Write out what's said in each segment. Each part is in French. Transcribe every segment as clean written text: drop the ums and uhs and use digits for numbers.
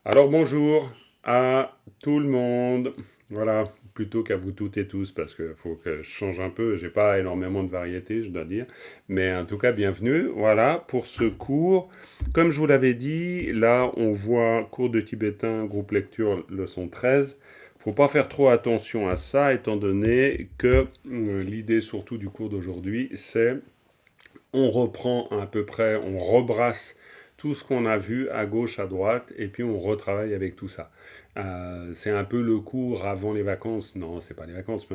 Alors bonjour à tout le monde. Voilà, plutôt qu'à vous toutes et tous, parce qu'il faut que je change un peu. J'ai pas énormément de variété, je dois dire. Mais en tout cas, bienvenue. Voilà, pour ce cours. Comme je vous l'avais dit, là, on voit cours de tibétain, groupe lecture, leçon 13. Faut pas faire trop attention à ça, étant donné que l'idée surtout du cours d'aujourd'hui, c'est on reprend à peu près, on rebrasse tout ce qu'on a vu à gauche, à droite, et puis on retravaille avec tout ça. C'est un peu le cours avant les vacances. Non, c'est pas les vacances,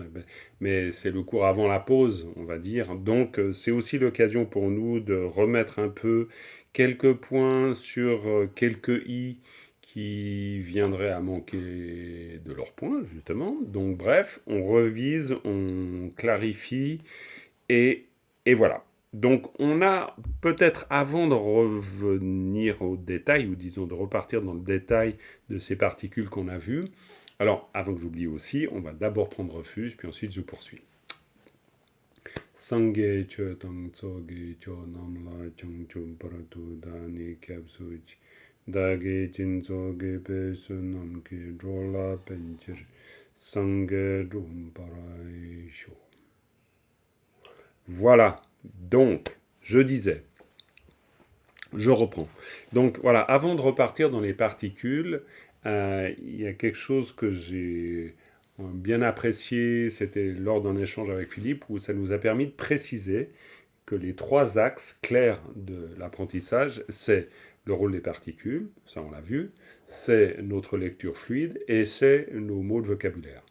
mais c'est le cours avant la pause, on va dire. Donc, c'est aussi l'occasion pour nous de remettre un peu quelques points sur quelques i qui viendraient à manquer de leurs points, justement. Donc, bref, on revise, on clarifie, et, et voilà. Donc on a peut-être, avant de revenir au détail, ou disons de repartir dans le détail de ces particules qu'on a vues, alors avant que j'oublie aussi, on va d'abord prendre refuge, puis ensuite je poursuis. Sangye che tang tsoge cho namla chang chum paratu dani kapsuj dage jin tsoge pe sunam ki drola penchir sangye drum parai sho. Voilà. Donc, je disais, je reprends. Donc voilà, avant de repartir dans les particules, il y a quelque chose que j'ai bien apprécié, c'était lors d'un échange avec Philippe, où ça nous a permis de préciser que les trois axes clairs de l'apprentissage, c'est le rôle des particules, ça on l'a vu, c'est notre lecture fluide, et c'est nos mots de vocabulaire.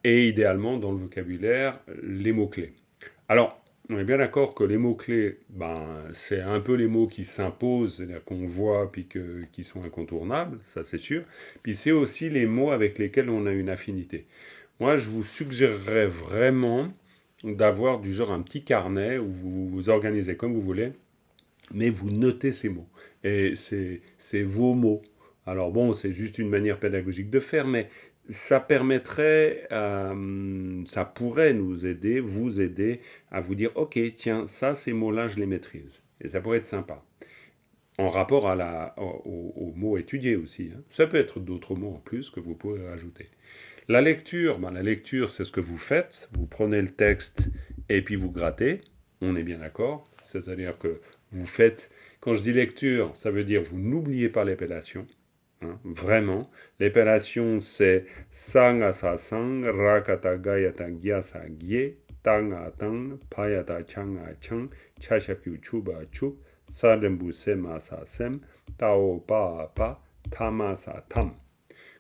Et idéalement, dans le vocabulaire, les mots-clés. Alors, on est bien d'accord que les mots-clés, c'est un peu les mots qui s'imposent, c'est-à-dire qu'on voit puis qui sont incontournables, ça c'est sûr. Puis c'est aussi les mots avec lesquels on a une affinité. Moi, je vous suggérerais vraiment d'avoir du genre un petit carnet où vous vous organisez comme vous voulez, mais vous notez ces mots. Et c'est vos mots. Alors bon, c'est juste une manière pédagogique de faire, mais ça permettrait, ça pourrait nous aider, vous aider à vous dire, ok, tiens, ça, ces mots-là, je les maîtrise. Et ça pourrait être sympa. En rapport aux mots étudiés aussi. Hein. Ça peut être d'autres mots en plus que vous pouvez rajouter. La lecture, c'est ce que vous faites. Vous prenez le texte et puis vous grattez. On est bien d'accord. C'est-à-dire que vous faites, quand je dis lecture, ça veut dire vous n'oubliez pas l'épellation. Hein, vraiment. L'épellation, c'est sang à sa sang, rakata gayata gyasa gye, tang à tang, payata chang à chang, chashapyu chuba chub, sadembu sema sa sem, tao pa a pa, tama sa tam.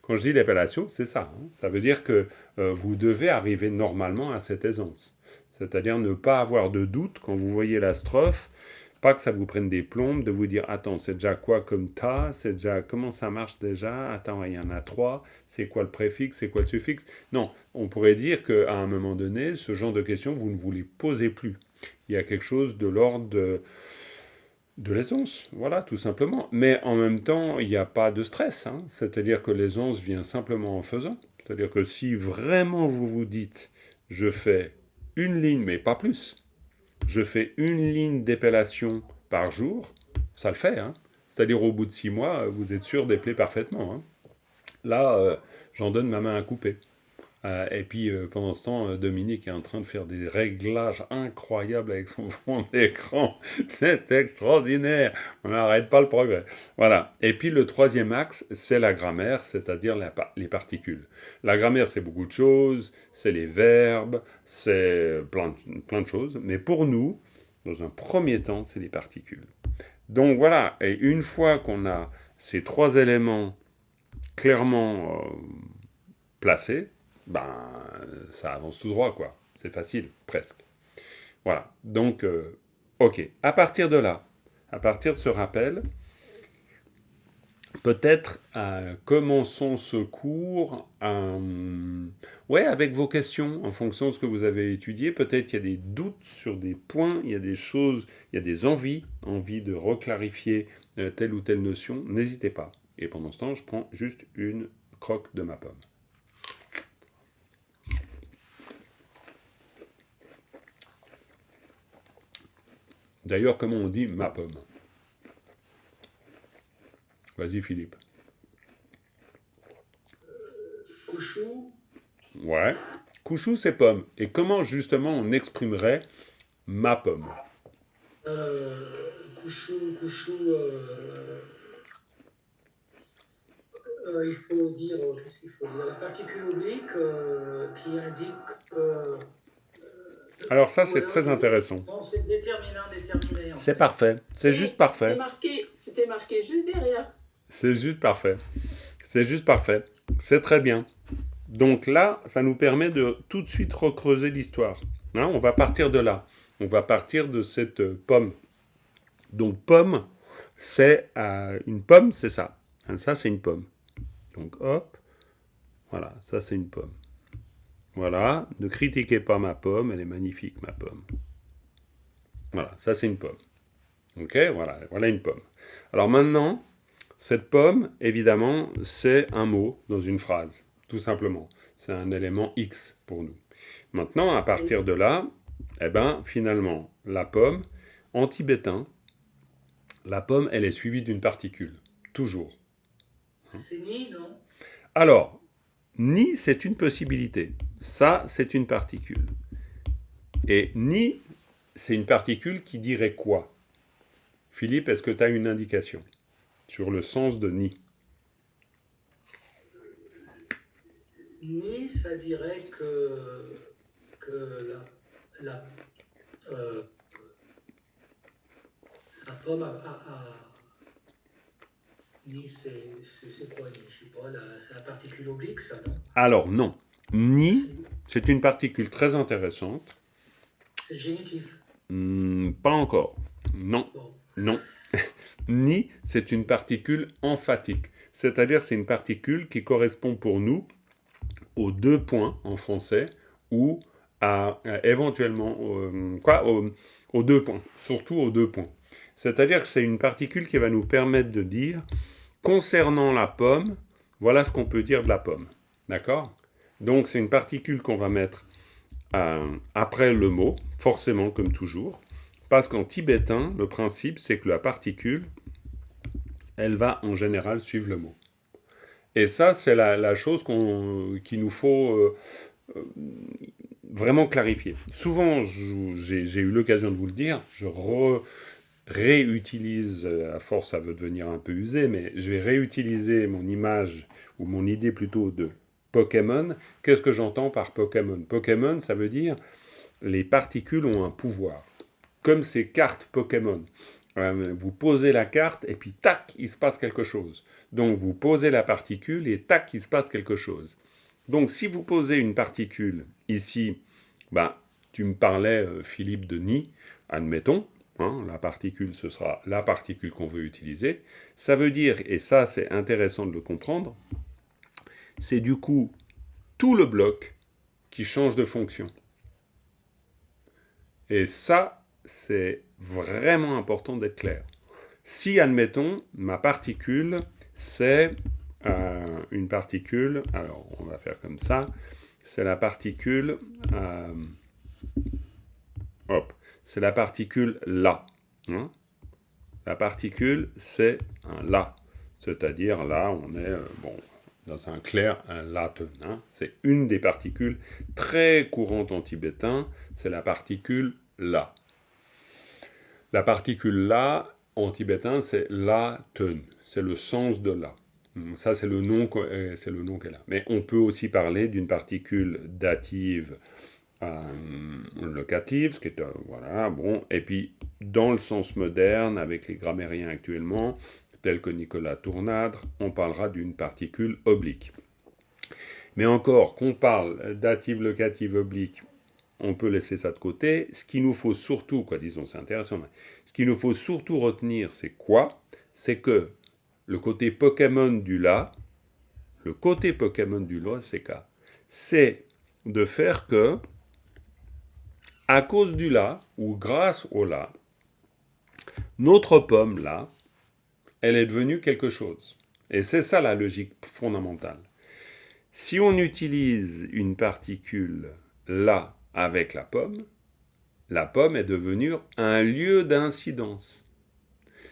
Quand je dis l'épellation, c'est ça. Hein. Ça veut dire que vous devez arriver normalement à cette aisance. C'est-à-dire ne pas avoir de doute quand vous voyez la strophe, pas que ça vous prenne des plombes, de vous dire attends, c'est déjà quoi comme ta, c'est déjà comment ça marche déjà, attends, il y en a trois, c'est quoi le préfixe, c'est quoi le suffixe. Non, on pourrait dire qu'à un moment donné, ce genre de questions, vous ne vous les posez plus. Il y a quelque chose de l'ordre de l'aisance, voilà, tout simplement. Mais en même temps, il n'y a pas de stress. Hein. C'est-à-dire que l'aisance vient simplement en faisant. C'est-à-dire que si vraiment vous vous dites, je fais une ligne, mais pas plus, je fais une ligne d'épellation par jour, ça le fait. Hein. C'est-à-dire au bout de 6 mois, vous êtes sûr d'épeler parfaitement. Hein. Là, j'en donne ma main à couper. Et puis pendant ce temps, Dominique est en train de faire des réglages incroyables avec son fond d'écran. C'est extraordinaire. On n'arrête pas le progrès. Voilà. Et puis le troisième axe, c'est la grammaire, c'est-à-dire les particules. La grammaire, c'est beaucoup de choses. C'est les verbes, c'est plein de choses. Mais pour nous, dans un premier temps, c'est les particules. Donc voilà. Et une fois qu'on a ces trois éléments clairement placés, ça avance tout droit, quoi. C'est facile, presque. Voilà. Donc, ok. À partir de là, à partir de ce rappel, peut-être commençons ce cours ouais, avec vos questions en fonction de ce que vous avez étudié. Peut-être qu'il y a des doutes sur des points, il y a des choses, il y a des envies de reclarifier telle ou telle notion. N'hésitez pas. Et pendant ce temps, je prends juste une croque de ma pomme. D'ailleurs, comment on dit ma pomme? Vas-y, Philippe. couchou, Ouais. Couchou, c'est pomme. Et comment justement on exprimerait ma pomme? couchou, il faut dire, qu'est-ce qu'il faut dire? La particule oblique qui indique, Alors ça, ou c'est alors, très intéressant. non, c'est déterminant déterminé en C'est fait. parfait. C'est Oui, juste parfait. c'était marqué juste derrière. C'est juste parfait. C'est juste parfait. C'est très bien. Donc là, ça nous permet de tout de suite recreuser l'histoire. Hein, on va partir de là. On va partir de cette pomme. Donc pomme, c'est une pomme, c'est ça. Hein, ça, c'est une pomme. Donc hop, voilà, ça c'est une pomme. Voilà, ne critiquez pas ma pomme, elle est magnifique ma pomme. Voilà, ça c'est une pomme. Ok, voilà une pomme. Alors maintenant, cette pomme, évidemment, c'est un mot dans une phrase, tout simplement. C'est un élément X pour nous. Maintenant, à partir de là, eh ben, finalement, la pomme, en tibétain, la pomme, elle est suivie d'une particule. Toujours. C'est ni, non? Alors, ni, c'est une possibilité. Ça, c'est une particule. Et ni, c'est une particule qui dirait quoi? Philippe, est-ce que tu as une indication sur le sens de ni? Ni, ça dirait que la, euh, la pomme ni, c'est quoi, ni? Je sais pas, c'est la particule oblique, ça, non? Alors, non. Ni, C'est c'est une particule très intéressante. c'est le génitif. Pas encore. Non, Bon. non. Ni, c'est une particule emphatique. C'est-à-dire, c'est une particule qui correspond pour nous aux deux points en français ou éventuellement aux deux points, surtout aux deux points. C'est-à-dire que c'est une particule qui va nous permettre de dire, concernant la pomme, voilà ce qu'on peut dire de la pomme. D'accord? Donc c'est une particule qu'on va mettre après le mot, forcément comme toujours, parce qu'en tibétain, le principe c'est que la particule, elle va en général suivre le mot. Et ça, c'est la chose qu'il nous faut vraiment clarifier. Souvent, j'ai eu l'occasion de vous le dire, je réutilise, à force ça veut devenir un peu usé, mais je vais réutiliser mon image, ou mon idée plutôt de Pokémon. Qu'est-ce que j'entends par Pokémon? Pokémon, ça veut dire les particules ont un pouvoir. Comme ces cartes Pokémon. Vous posez la carte et puis tac, il se passe quelque chose. Donc vous posez la particule et tac, il se passe quelque chose. Donc si vous posez une particule ici, bah, tu me parlais, Philippe, de Ni, admettons, hein, la particule, ce sera la particule qu'on veut utiliser. Ça veut dire, et ça c'est intéressant de le comprendre, c'est du coup tout le bloc qui change de fonction. Et ça, c'est vraiment important d'être clair. Si, admettons, ma particule, c'est une particule, alors on va faire comme ça, c'est la particule, c'est la particule là. Hein. La particule, c'est un là. C'est-à-dire là, on est dans un clair, un laten. Hein. C'est une des particules très courantes en tibétain, c'est la particule là. La particule là, en tibétain, c'est laten. C'est le sens de là. Ça, c'est le nom qu'elle a. Mais on peut aussi parler d'une particule dative locative, ce qui est, voilà, bon. Et puis, dans le sens moderne, avec les grammairiens actuellement, tels que Nicolas Tournadre, on parlera d'une particule oblique. Mais encore, qu'on parle dative, locative, oblique, on peut laisser ça de côté. Ce qu'il nous faut surtout, disons, c'est intéressant, mais ce qu'il nous faut surtout retenir, c'est quoi? C'est que le côté Pokémon du là, c'est de faire que, à cause du là, ou grâce au là, notre pomme là, elle est devenue quelque chose. Et c'est ça la logique fondamentale. Si on utilise une particule là avec la pomme est devenue un lieu d'incidence.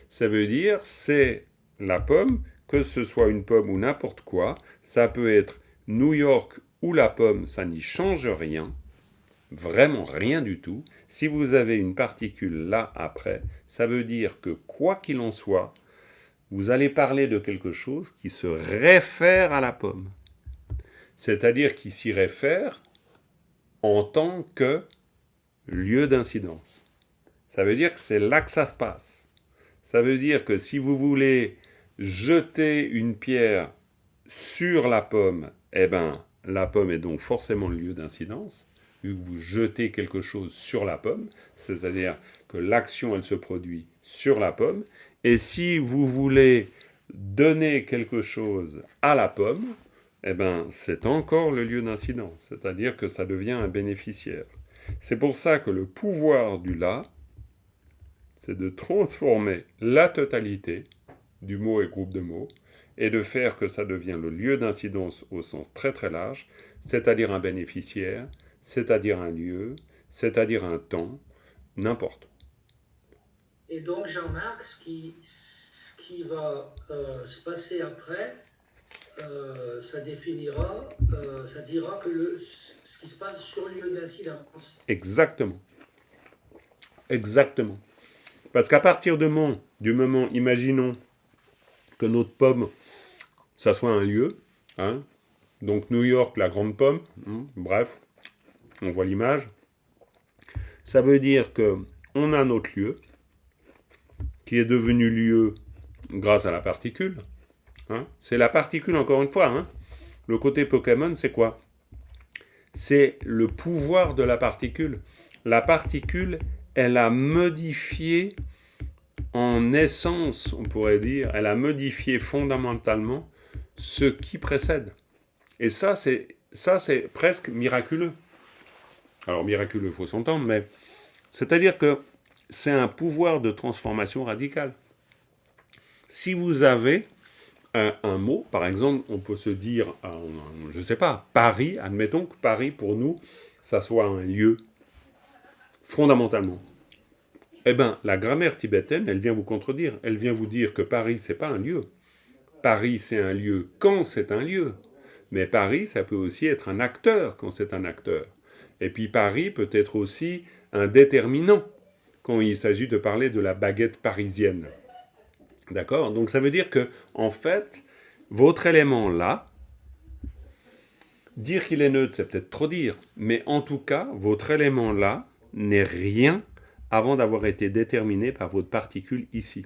Ça veut dire, c'est la pomme, que ce soit une pomme ou n'importe quoi, ça peut être New York ou la pomme, ça n'y change rien, vraiment rien du tout. Si vous avez une particule là après, ça veut dire que quoi qu'il en soit, vous allez parler de quelque chose qui se réfère à la pomme. C'est-à-dire qui s'y réfère en tant que lieu d'incidence. Ça veut dire que c'est là que ça se passe. Ça veut dire que si vous voulez jeter une pierre sur la pomme, eh ben, la pomme est donc forcément le lieu d'incidence. Vu que vous jetez quelque chose sur la pomme, c'est-à-dire que l'action, elle se produit sur la pomme. Et si vous voulez donner quelque chose à la pomme, eh ben, c'est encore le lieu d'incidence. C'est-à-dire que ça devient un bénéficiaire. C'est pour ça que le pouvoir du là, c'est de transformer la totalité du mot et groupe de mots et de faire que ça devienne le lieu d'incidence au sens très très large, c'est-à-dire un bénéficiaire, c'est-à-dire un lieu, c'est-à-dire un temps, n'importe. Et donc, Jean-Marc, ce qui va se passer après, ça définira, ça dira que ce qui se passe sur le lieu d'incidence. Exactement. Exactement. Parce qu'à partir du moment, imaginons que notre pomme, ça soit un lieu, hein, donc New York, la grande pomme, bref, on voit l'image, ça veut dire que on a notre lieu, qui est devenu lieu grâce à la particule. Hein. C'est la particule, encore une fois. Hein. Le côté Pokémon, c'est quoi? C'est le pouvoir de la particule. La particule, elle a modifié en essence, on pourrait dire, elle a modifié fondamentalement ce qui précède. Et ça, c'est presque miraculeux. Alors, miraculeux, il faut s'entendre, mais c'est-à-dire que c'est un pouvoir de transformation radicale. Si vous avez un mot, par exemple, on peut se dire, je ne sais pas, Paris, admettons que Paris, pour nous, ça soit un lieu, fondamentalement. Eh bien, la grammaire tibétaine, elle vient vous contredire. Elle vient vous dire que Paris, c'est pas un lieu. Paris, c'est un lieu quand c'est un lieu. Mais Paris, ça peut aussi être un acteur quand c'est un acteur. Et puis Paris peut être aussi un déterminant quand il s'agit de parler de la baguette parisienne. D'accord? Donc ça veut dire que, en fait, votre élément là, dire qu'il est neutre, c'est peut-être trop dire, mais en tout cas, votre élément là n'est rien avant d'avoir été déterminé par votre particule ici.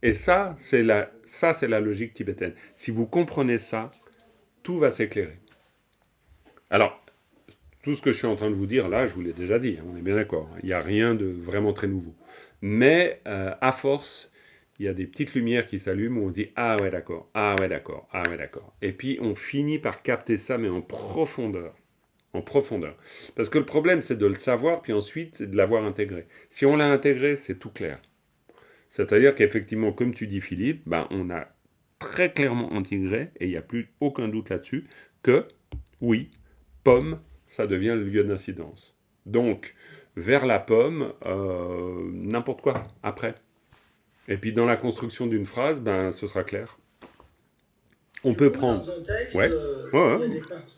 Et ça, c'est la logique tibétaine. Si vous comprenez ça, tout va s'éclairer. Alors, tout ce que je suis en train de vous dire là, je vous l'ai déjà dit, on est bien d'accord. Il n'y a rien de vraiment très nouveau. Mais à force, il y a des petites lumières qui s'allument où on se dit « Ah ouais d'accord, ah ouais d'accord, ah ouais d'accord ». Et puis on finit par capter ça, mais en profondeur. En profondeur. Parce que le problème, c'est de le savoir, puis ensuite, c'est de l'avoir intégré. Si on l'a intégré, c'est tout clair. C'est-à-dire qu'effectivement, comme tu dis Philippe, ben, on a très clairement intégré, et il n'y a plus aucun doute là-dessus, que, oui, pomme, ça devient le lieu d'incidence. Donc, vers la pomme, n'importe quoi, après. Et puis dans la construction d'une phrase, ben, ce sera clair. On peut prendre... Dans un texte, ouais.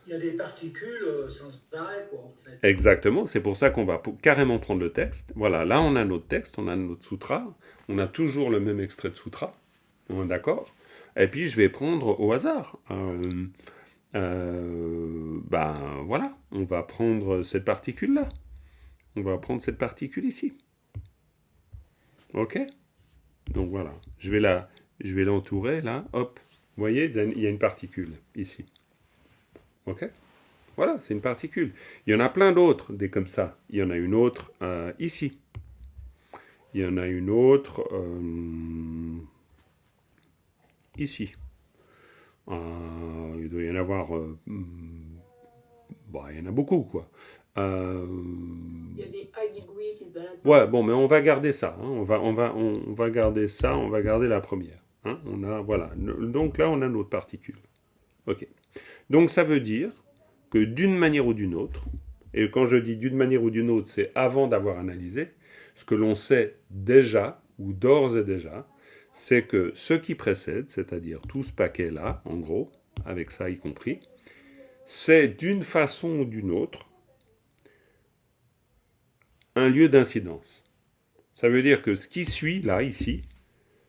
Il y a des particules sans arrêt, quoi, en fait. Exactement, c'est pour ça qu'on va carrément prendre le texte. Voilà, là on a notre texte, on a notre sutra, on a toujours le même extrait de sutra, on est d'accord? Et puis je vais prendre au hasard. Ben voilà, on va prendre cette particule-là. On va prendre cette particule ici. Ok? Donc voilà, je vais l'entourer là, hop. Vous voyez, il y a une particule ici. Ok? Voilà, c'est une particule. Il y en a plein d'autres, des comme ça. Il y en a une autre ici. Il y en a une autre ici. Il doit y en avoir... bon, il y en a beaucoup, quoi. Il y a des aiguilles qui se baladent. Ouais, bon, mais on va garder ça. Hein. On va garder ça, on va garder la première. Hein. On a, voilà. Donc là, on a notre particule. Ok. Donc ça veut dire que d'une manière ou d'une autre, et quand je dis d'une manière ou d'une autre, c'est avant d'avoir analysé, ce que l'on sait déjà, ou d'ores et déjà, c'est que ce qui précède, c'est-à-dire tout ce paquet-là, en gros, avec ça y compris, c'est d'une façon ou d'une autre un lieu d'incidence. Ça veut dire que ce qui suit, là, ici,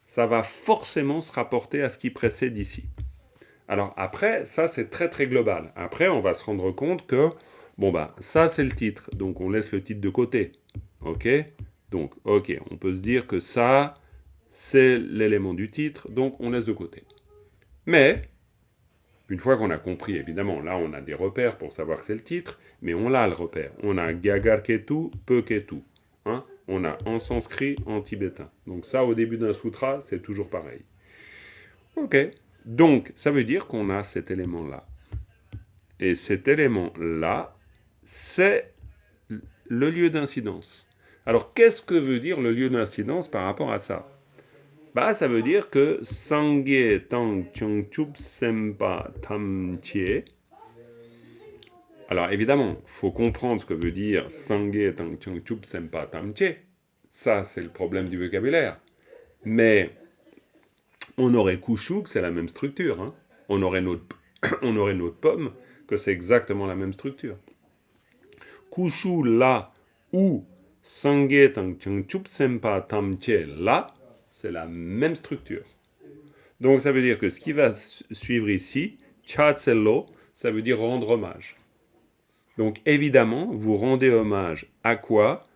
ça va forcément se rapporter à ce qui précède ici. Alors après, ça c'est très très global. Après, on va se rendre compte que, bon bah, ça c'est le titre, donc on laisse le titre de côté. Ok? Donc, ok, on peut se dire que ça, c'est l'élément du titre, donc on laisse de côté. Mais, une fois qu'on a compris, évidemment, là on a des repères pour savoir que c'est le titre, mais on a le repère. On a gagar ketu, peu ketu. Hein? On a en sanskrit, en tibétain. Donc ça, au début d'un sutra, c'est toujours pareil. Ok. Donc, ça veut dire qu'on a cet élément-là. Et cet élément-là, c'est le lieu d'incidence. Alors, qu'est-ce que veut dire le lieu d'incidence par rapport à ça? Bah, ça veut dire que Sangye Tang Chungchup Sempa Tamchie. Alors, évidemment, il faut comprendre ce que veut dire Sangye Tang Chungchup Sempa Tamchie. Ça, c'est le problème du vocabulaire. Mais on aurait Kushuk, c'est la même structure. Hein. On aurait notre pomme, que c'est exactement la même structure. Kushu là ou Sangye Tang Chungchup Sempa Tamchie là, c'est la même structure. Donc ça veut dire que ce qui va suivre ici, Chatselo, ça veut dire rendre hommage. Donc évidemment, vous rendez hommage à quoi?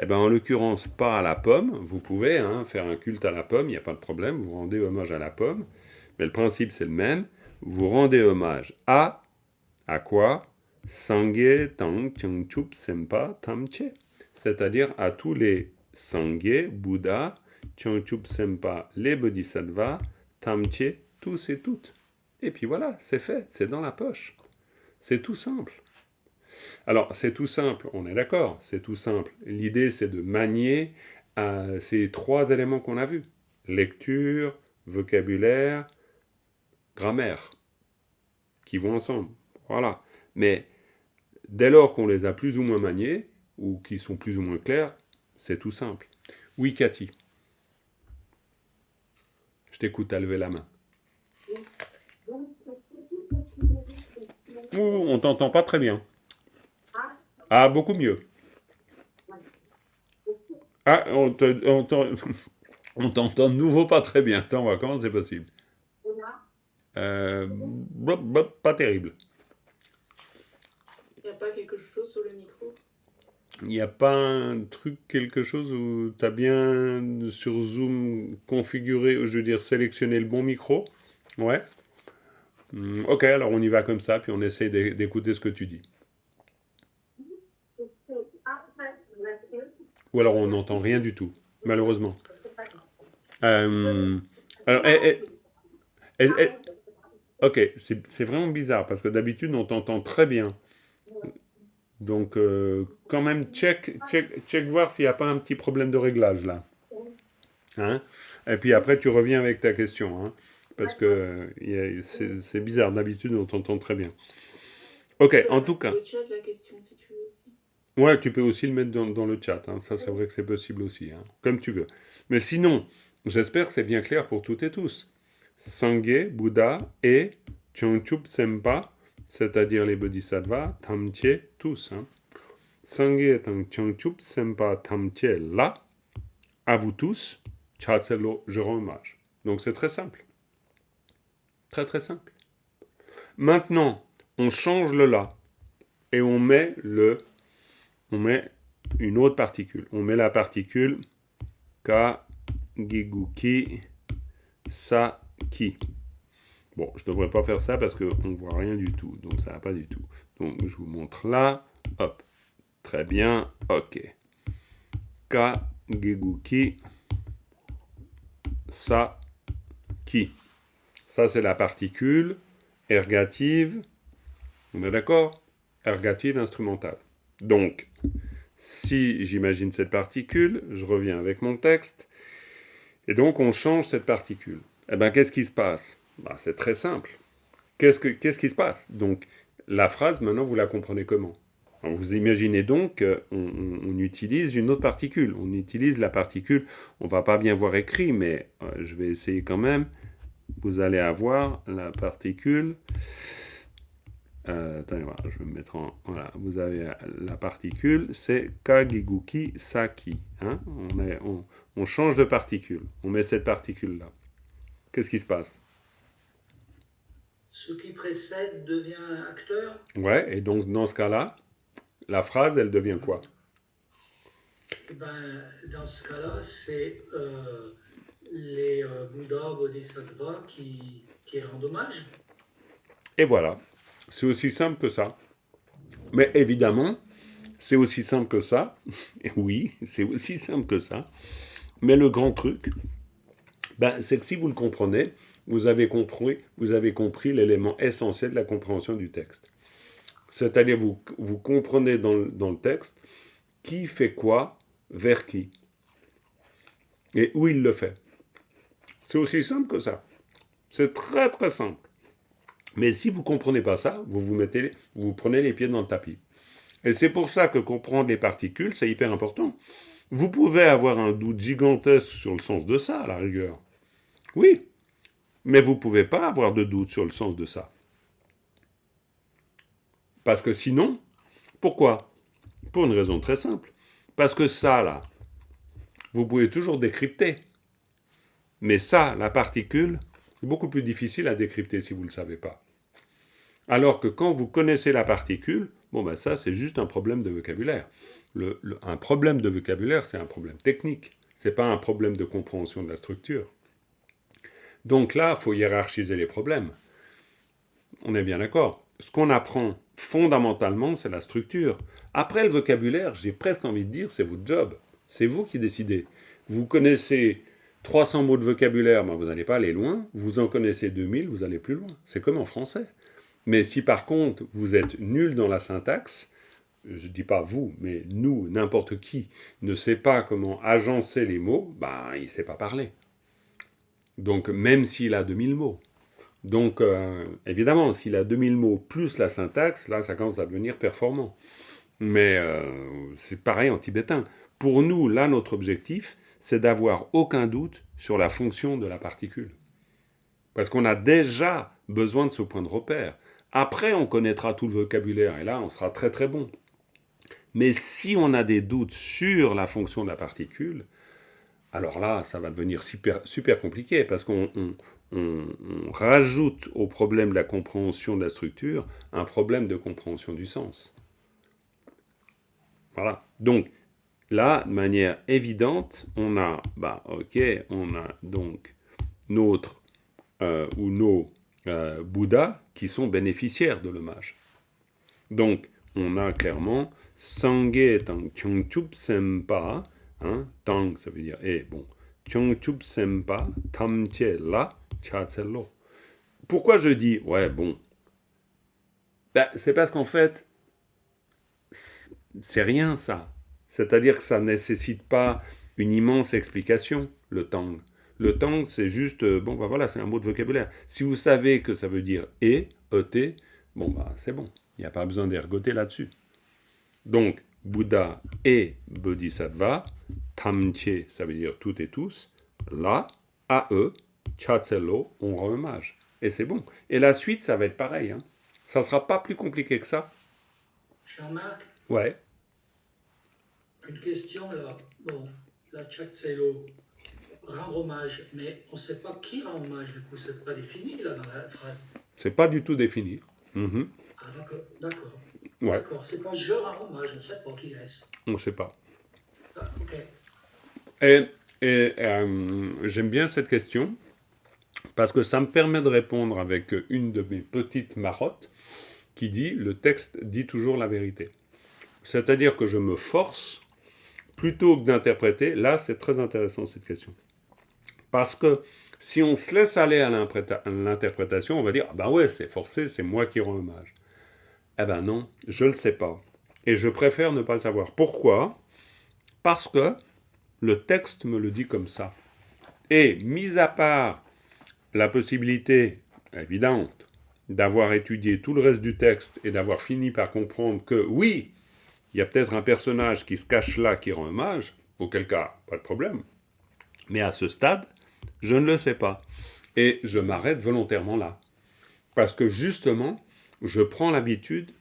Eh bien, en l'occurrence, pas à la pomme. Vous pouvez faire un culte à la pomme, il n'y a pas de problème, vous rendez hommage à la pomme. Mais le principe, c'est le même. Vous rendez hommage à quoi? Sangye Tang Chungchup Sempa Tamche. C'est-à-dire à tous les Sangye, Bouddha, Chungchup Sempa, les Bodhisattvas, Tamche, tous et toutes. Et puis voilà, c'est fait, c'est dans la poche. C'est tout simple. Alors, c'est tout simple, on est d'accord, c'est tout simple. L'idée, c'est de manier ces trois éléments qu'on a vus. Lecture, vocabulaire, grammaire, qui vont ensemble. Voilà. Mais dès lors qu'on les a plus ou moins maniés, ou qui sont plus ou moins clairs, c'est tout simple. Oui, Cathy. Je t'écoute, à lever la main. Ouh, on t'entend pas très bien. Ah, beaucoup mieux. Ah, on t'entend de nouveau pas très bien. Attends, comment c'est possible? Pas terrible. Il n'y a pas quelque chose sur le micro? Il n'y a pas un truc, quelque chose où tu as bien sur Zoom configuré, je veux dire sélectionné le bon micro? Ouais. Ok, alors on y va comme ça, puis on essaie d'écouter ce que tu dis. Ou alors on n'entend rien du tout, malheureusement. Alors, ok, c'est vraiment bizarre, parce que d'habitude on t'entend très bien. Donc, quand même, check voir s'il n'y a pas un petit problème de réglage, là. Hein? Et puis après, tu reviens avec ta question, hein? Parce que c'est bizarre, d'habitude, on t'entend très bien. Ok, en tout cas. Le chat, la question, si tu veux aussi. Ouais, tu peux aussi le mettre dans le chat, hein. Ça, c'est vrai que c'est possible aussi, hein. Comme tu veux. Mais sinon, j'espère que c'est bien clair pour toutes et tous. Sangye, Bouddha et Chungchup Sempa, c'est-à-dire les Bodhisattvas, Tamche, tous. Hein. Sangye Tang Chungchup Sempa Tamche là, à vous tous, Chatselo, je rends hommage. Donc c'est très simple. Très très simple. Maintenant, on change le là et on met une autre particule. On met la particule Ka, Giguki, Sa, Ki. Bon, je ne devrais pas faire ça parce qu'on ne voit rien du tout. Donc ça va pas du tout. Donc je vous montre là. Hop. Très bien. Ok. Ka, Geguki, Sa, Ki. Ça, c'est la particule ergative. On est d'accord? Ergative instrumentale. Donc, si j'imagine cette particule, je reviens avec mon texte. Et donc, on change cette particule. Eh bien, qu'est-ce qui se passe? Bah, c'est très simple. Qu'est-ce qui se passe? Donc, la phrase, maintenant, vous la comprenez comment? Alors, vous imaginez donc qu'on utilise une autre particule. On utilise la particule, on ne va pas bien voir écrit, mais je vais essayer quand même. vous allez avoir la particule. Attendez, voilà, je vais me mettre en. Voilà, vous avez la particule, c'est Kagiguki Saki. Hein, on change de particule. On met cette particule-là. Qu'est-ce qui se passe? Ce qui précède devient acteur. Ouais, et donc dans ce cas-là, la phrase, elle devient quoi? Eh ben, dans ce cas-là, c'est les Bouddhas Bodhisattvas qui rendent hommage. Et voilà. C'est aussi simple que ça. Mais évidemment, c'est aussi simple que ça. Et oui, c'est aussi simple que ça. Mais le grand truc, ben, c'est que si vous le comprenez, vous avez compris l'élément essentiel de la compréhension du texte. C'est-à-dire, vous comprenez dans le texte qui fait quoi, vers qui, et où il le fait. C'est aussi simple que ça. C'est très très simple. Mais si vous ne comprenez pas ça, vous prenez les pieds dans le tapis. Et c'est pour ça que comprendre les particules, c'est hyper important. Vous pouvez avoir un doute gigantesque sur le sens de ça, à la rigueur. Oui, mais vous ne pouvez pas avoir de doute sur le sens de ça. Parce que sinon, pourquoi? Pour une raison très simple. Parce que ça, là, vous pouvez toujours décrypter. Mais ça, la particule, c'est beaucoup plus difficile à décrypter si vous ne le savez pas. Alors que quand vous connaissez la particule, bon ben ça c'est juste un problème de vocabulaire. Un problème de vocabulaire, c'est un problème technique. C'est pas un problème de compréhension de la structure. Donc là, il faut hiérarchiser les problèmes. On est bien d'accord. Ce qu'on apprend fondamentalement, c'est la structure. Après le vocabulaire, j'ai presque envie de dire, c'est votre job. C'est vous qui décidez. Vous connaissez 300 mots de vocabulaire, ben vous n'allez pas aller loin. Vous en connaissez 2000, vous allez plus loin. C'est comme en français. Mais si par contre, vous êtes nul dans la syntaxe, je ne dis pas vous, mais nous, n'importe qui, ne sait pas comment agencer les mots, ben, il ne sait pas parler. Donc, même s'il a 2000 mots. Donc, évidemment, s'il a 2000 mots plus la syntaxe, là, ça commence à devenir performant. Mais c'est pareil en tibétain. Pour nous, là, notre objectif, c'est d'avoir aucun doute sur la fonction de la particule. Parce qu'on a déjà besoin de ce point de repère. Après, on connaîtra tout le vocabulaire, et là, on sera très très bon. Mais si on a des doutes sur la fonction de la particule, alors là, ça va devenir super compliqué, parce qu'on rajoute au problème de la compréhension de la structure un problème de compréhension du sens. Voilà. Donc, là, de manière évidente, on a donc notre ou nos Bouddhas qui sont bénéficiaires de l'hommage. Donc, on a clairement Sangye Tang Chongchup Sempa, Tang ça veut dire bon, Chongchup Sempa Tamche La Chatselo. Pourquoi je dis bon? C'est parce qu'en fait, c'est rien ça. C'est-à-dire que ça ne nécessite pas une immense explication, le Tang. Le Tang, c'est juste, c'est un mot de vocabulaire. Si vous savez que ça veut dire et, c'est bon. Il n'y a pas besoin d'ergoter là-dessus. Donc, Bouddha et Bodhisattva, Tamche, ça veut dire toutes et tous, là, à eux, Chatselo, on rend hommage. Et c'est bon. Et la suite, ça va être pareil. Ça ne sera pas plus compliqué que ça. Jean-Marc? Ouais. Une question là. Bon, la Chatselo, rendre hommage, mais on ne sait pas qui rend hommage, du coup, c'est pas défini là dans la phrase. C'est pas du tout défini. Mm-hmm. Ah d'accord. Ouais. D'accord, c'est pas je rends hommage, on ne sait pas qui est-ce. On ne sait pas. Ah, ok. Et j'aime bien cette question, parce que ça me permet de répondre avec une de mes petites marottes, qui dit, le texte dit toujours la vérité. C'est-à-dire que je me force, plutôt que d'interpréter, là c'est très intéressant cette question. Parce que si on se laisse aller à l'interprétation, on va dire, c'est forcé, c'est moi qui rends hommage. Non, je ne le sais pas. Et je préfère ne pas le savoir. Pourquoi? Parce que le texte me le dit comme ça. Et, mis à part la possibilité évidente d'avoir étudié tout le reste du texte et d'avoir fini par comprendre que, oui, il y a peut-être un personnage qui se cache là, qui rend hommage, auquel cas, pas de problème. Mais à ce stade, je ne le sais pas. Et je m'arrête volontairement là. Parce que justement, je prends l'habitude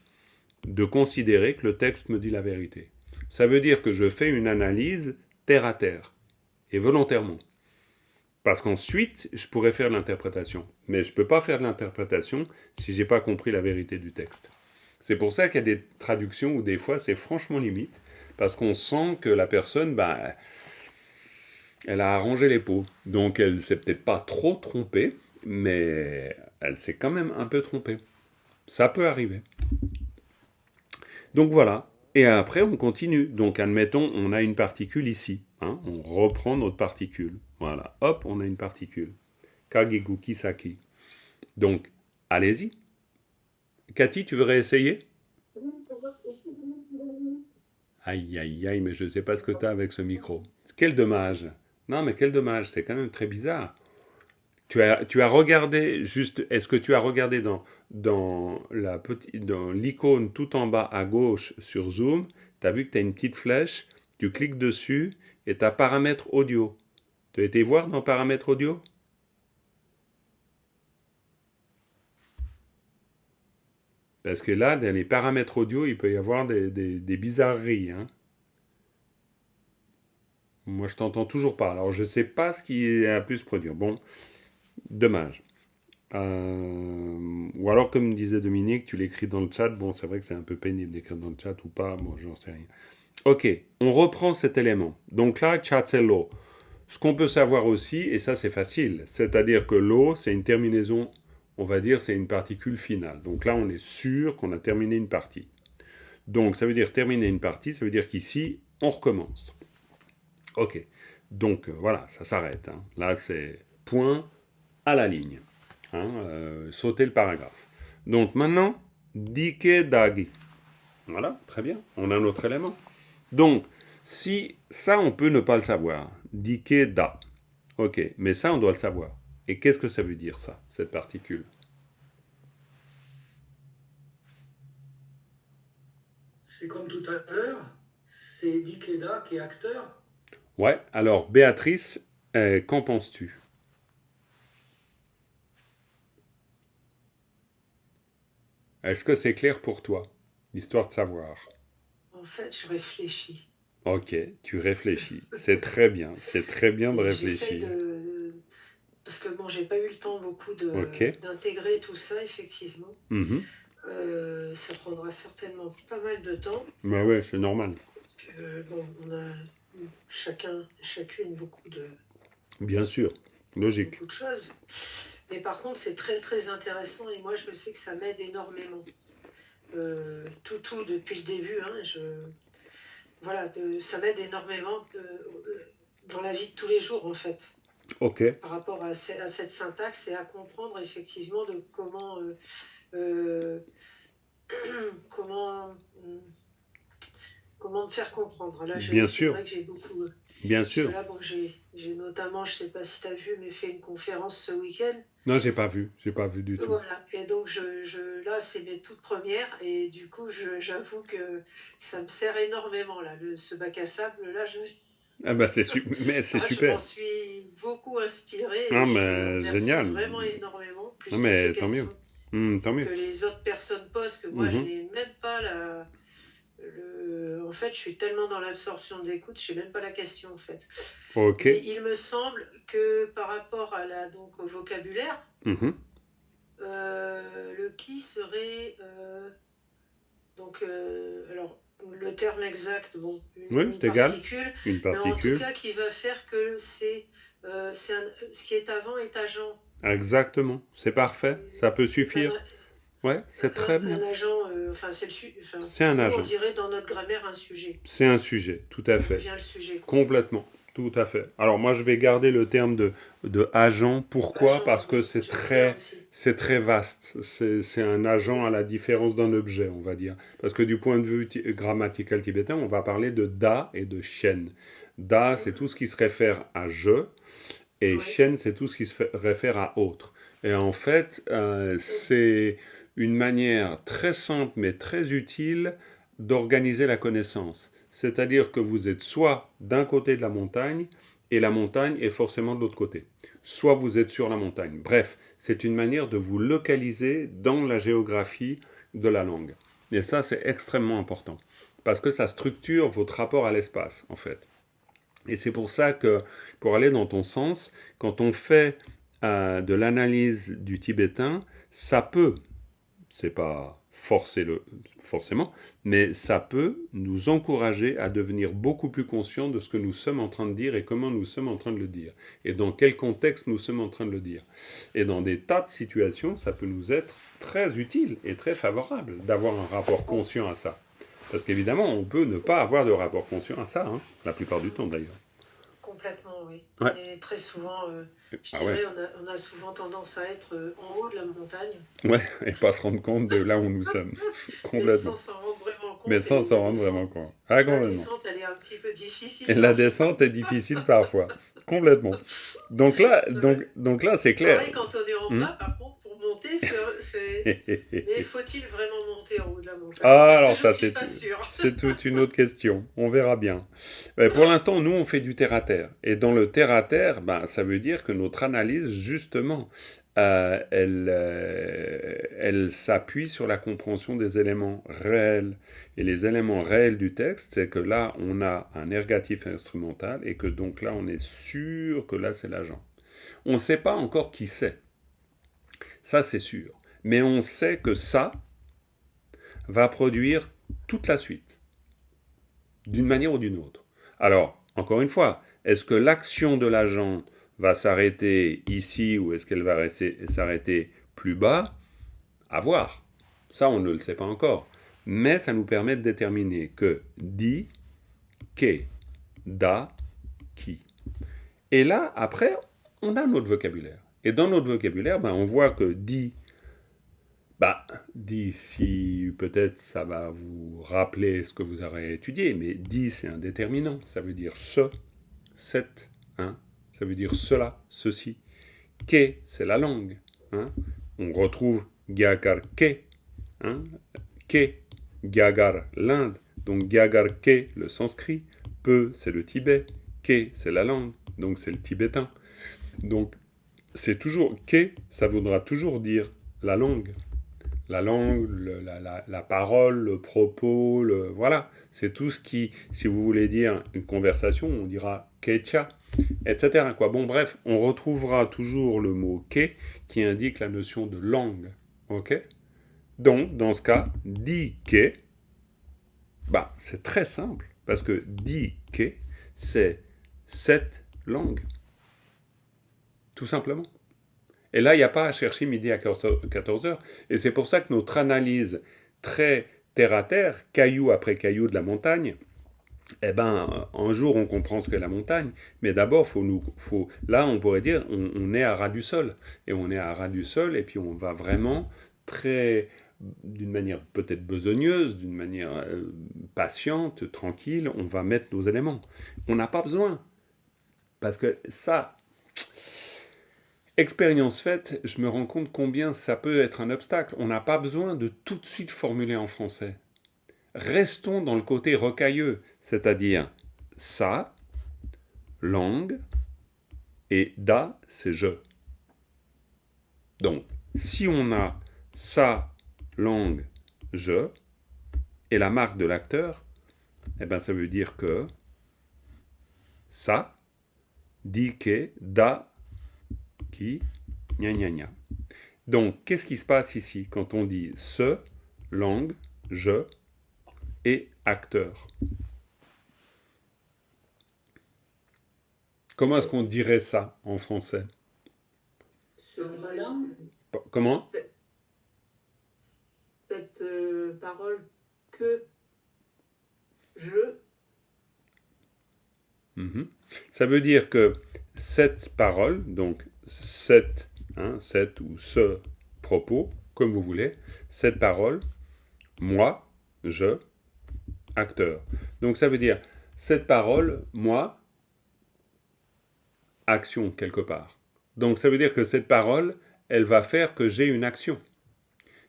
de considérer que le texte me dit la vérité. Ça veut dire que je fais une analyse terre à terre, et volontairement. Parce qu'ensuite, je pourrais faire l'interprétation. Mais je ne peux pas faire de l'interprétation si je n'ai pas compris la vérité du texte. C'est pour ça qu'il y a des traductions où des fois c'est franchement limite, parce qu'on sent que la personne, elle a arrangé les pots. Donc elle ne s'est peut-être pas trop trompée, mais elle s'est quand même un peu trompée. Ça peut arriver. Donc voilà. Et après, on continue. Donc admettons, on a une particule ici. Hein, on reprend notre particule. Voilà. Hop, on a une particule. Kagigu Kisaki. Donc, allez-y. Cathy, tu veux réessayer? Aïe, aïe, aïe, mais je ne sais pas ce que tu as avec ce micro. Quel dommage. Non, mais quel dommage, c'est quand même très bizarre. Tu as regardé, juste, est-ce que tu as regardé dans l'icône tout en bas à gauche sur Zoom, tu as vu que tu as une petite flèche, tu cliques dessus et tu as paramètres audio. Tu as été voir dans paramètres audio? Parce que là, dans les paramètres audio, il peut y avoir des bizarreries. Hein. Moi, je t'entends toujours pas. Alors, je ne sais pas ce qui a pu se produire. Bon, dommage. Ou alors, comme disait Dominique, tu l'écris dans le chat. Bon, c'est vrai que c'est un peu pénible d'écrire dans le chat ou pas. Bon, j'en sais rien. Ok, on reprend cet élément. Donc là, chat, c'est l'eau. Ce qu'on peut savoir aussi, et ça c'est facile, c'est-à-dire que l'eau, c'est une terminaison, on va dire, c'est une particule finale. Donc là, on est sûr qu'on a terminé une partie. Donc, ça veut dire terminer une partie, ça veut dire qu'ici, on recommence. Ok, donc voilà, ça s'arrête. Hein. Là, c'est point à la ligne. Hein, sauter le paragraphe. Donc maintenant, dike dagi. Voilà, très bien, on a un autre élément. Donc, si ça, on peut ne pas le savoir. Dike da. Ok, mais ça, on doit le savoir. Et qu'est-ce que ça veut dire, ça, cette particule? C'est comme tout à l'heure, c'est Dikeda qui est acteur. Ouais, alors, Béatrice, qu'en penses-tu? Est-ce que c'est clair pour toi, l'histoire de savoir? En fait, je réfléchis. Ok, tu réfléchis. C'est très bien de Et j'essaye réfléchir. parce que bon, j'ai pas eu le temps beaucoup Ok. d'intégrer tout ça, effectivement. Mhm. Ça prendra certainement pas mal de temps. Bah ouais, c'est normal. Parce que bon, on a chacune beaucoup Bien sûr, logique. beaucoup de choses. Mais par contre, c'est très très intéressant et moi je sais que ça m'aide énormément. Tout depuis le début, hein, voilà, ça m'aide énormément dans la vie de tous les jours en fait, Ok. par rapport à cette syntaxe et à comprendre effectivement de euh, comment, comment me faire comprendre. Là, Bien c'est sûr, vrai que j'ai beaucoup. bien Parce que sûr. là, bon, j'ai notamment, je sais pas si tu as vu, mais fait une conférence ce week-end. Non, j'ai pas vu du tout. Voilà, et donc là, c'est mes toutes premières, et du coup, j'avoue que ça me sert énormément, là, ce bac à sable, là, Ah bah mais c'est je m'en super. suis beaucoup inspirée, Ah et je te mais remercie génial. vraiment énormément, Ah plus toutes les mais tant mieux. questions Tant que mieux. les autres personnes posent, que moi, je Mhm. n'ai même pas en fait, je suis tellement dans l'absorption d'écoute, je sais même pas la question, en fait. Ok. Mais il me semble que par rapport donc, au vocabulaire, Mhm. le qui serait donc alors le terme exact, bon, Oui, une c'est égal. particule, Une mais en tout particule. cas qui va faire que ce qui est avant est agent. Exactement. C'est parfait. Ça peut C'est suffire. Ouais, c'est très un bien. agent, enfin enfin, C'est un nous on agent. dirait dans notre grammaire un sujet. C'est un sujet, tout à On fait. devient le sujet, quoi. Complètement. Tout à fait. Alors moi, je vais garder le terme de agent. Pourquoi? Agent, Parce que oui, j'aime bien aussi. c'est très vaste. C'est un agent à la différence d'un objet, on va dire. Parce que du point de vue grammatical tibétain, on va parler de da et de shen. Da, c'est tout ce qui se réfère à je, et Oui, shen, c'est tout ce qui se réfère à autre. Et en fait, c'est une manière très simple mais très utile d'organiser la connaissance. C'est-à-dire que vous êtes soit d'un côté de la montagne et la montagne est forcément de l'autre côté. Soit vous êtes sur la montagne. Bref, c'est une manière de vous localiser dans la géographie de la langue. Et ça, c'est extrêmement important. Parce que ça structure votre rapport à l'espace, en fait. Et c'est pour ça que, pour aller dans ton sens, quand on fait de l'analyse du tibétain, ça peut, c'est pas forcément, mais ça peut nous encourager à devenir beaucoup plus conscients de ce que nous sommes en train de dire et comment nous sommes en train de le dire. Et dans quel contexte nous sommes en train de le dire. Et dans des tas de situations, ça peut nous être très utile et très favorable d'avoir un rapport conscient à ça. Parce qu'évidemment, on peut ne pas avoir de rapport conscient à ça, hein, la plupart du temps d'ailleurs. Complètement, oui. Ouais. Et très souvent, je Ah dirais, ouais. on a souvent tendance à être en haut de la montagne, Ouais, et pas se rendre compte de là où nous sommes. mais Complètement. sans s'en rendre vraiment compte. Mais sans Et s'en rendre vraiment compte. Ah, la complètement. descente, elle est un petit peu difficile Et la parfois. descente est difficile parfois. Complètement. Donc là, Ouais. donc là c'est clair. Pareil, quand on est en Hmm. bas, par contre, pour monter, mais faut-il vraiment monter en haut de la montagne? Ah, alors Je ça, suis pas sûre. c'est toute une autre question. On verra bien. Pour l'instant, nous, on fait du terre-à-terre. Et dans le terre-à-terre, ben, ça veut dire que notre analyse, justement, elle s'appuie sur la compréhension des éléments réels. Et les éléments réels du texte, c'est que là, on a un ergatif instrumental et que donc là, on est sûr que là, c'est l'agent. On ne sait pas encore qui c'est. Ça, c'est sûr. Mais on sait que ça va produire toute la suite, d'une manière ou d'une autre. Alors, encore une fois, est-ce que l'action de l'agent va s'arrêter ici ou est-ce qu'elle va s'arrêter plus bas? À voir. Ça, on ne le sait pas encore. Mais ça nous permet de déterminer que di, que, da, qui. Et là, après, on a notre vocabulaire. Et dans notre vocabulaire, ben, on voit que di, si peut-être ça va vous rappeler ce que vous aurez étudié, mais di c'est un déterminant, ça veut dire ce, cette, hein, ça veut dire cela, ceci. Que c'est la langue, hein. On retrouve Gyagar ke, hein, ke, Gyagar l'Inde, donc Gyagar ke le sanskrit, peu c'est le Tibet, ke c'est la langue, donc c'est le tibétain. Donc c'est toujours ke, ça voudra toujours dire la langue. La langue, la parole, le propos, voilà. C'est tout ce qui, si vous voulez dire une conversation, on dira kecha, etc. Quoi. Bon, bref, on retrouvera toujours le mot ke qui indique la notion de langue. Ok? Donc, dans ce cas, di ke, c'est très simple, parce que di ke, c'est cette langue. Tout simplement. Et là, il n'y a pas à chercher midi à 14 heures. Et c'est pour ça que notre analyse très terre-à-terre, caillou après caillou de la montagne, un jour on comprend ce qu'est la montagne, mais d'abord, là on pourrait dire, on est à ras du sol. Et on est à ras du sol, et puis on va vraiment d'une manière peut-être besogneuse, d'une manière patiente, tranquille, on va mettre nos éléments. On n'a pas besoin. Parce que ça... Expérience faite, je me rends compte combien ça peut être un obstacle. On n'a pas besoin de tout de suite formuler en français. Restons dans le côté rocailleux, c'est-à-dire ça, langue, et da, c'est je. Donc, si on a ça, langue, je, et la marque de l'acteur, ça veut dire que ça, dit que, da, qui, gna gna gna. Donc, qu'est-ce qui se passe ici quand on dit ce, langue, je et acteur? Comment est-ce qu'on dirait ça en français? Comment? Cette parole que je... Ça veut dire que cette parole, donc cette ou ce propos, comme vous voulez, cette parole, moi, je, acteur. Donc ça veut dire cette parole, moi, action quelque part. Donc ça veut dire que cette parole, elle va faire que j'ai une action.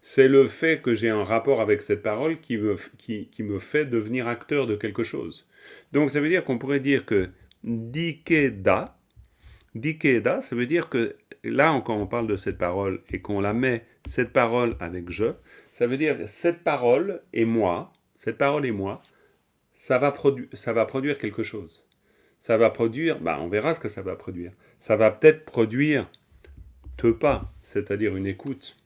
C'est le fait que j'ai un rapport avec cette parole qui me fait devenir acteur de quelque chose. Donc ça veut dire qu'on pourrait dire que dikeda. Dikeda, ça veut dire que là, quand on parle de cette parole et qu'on la met, cette parole avec je, ça veut dire cette parole et moi, ça va produire quelque chose. Ça va produire, on verra ce que ça va produire. Ça va peut-être produire pas, c'est-à-dire une écoute.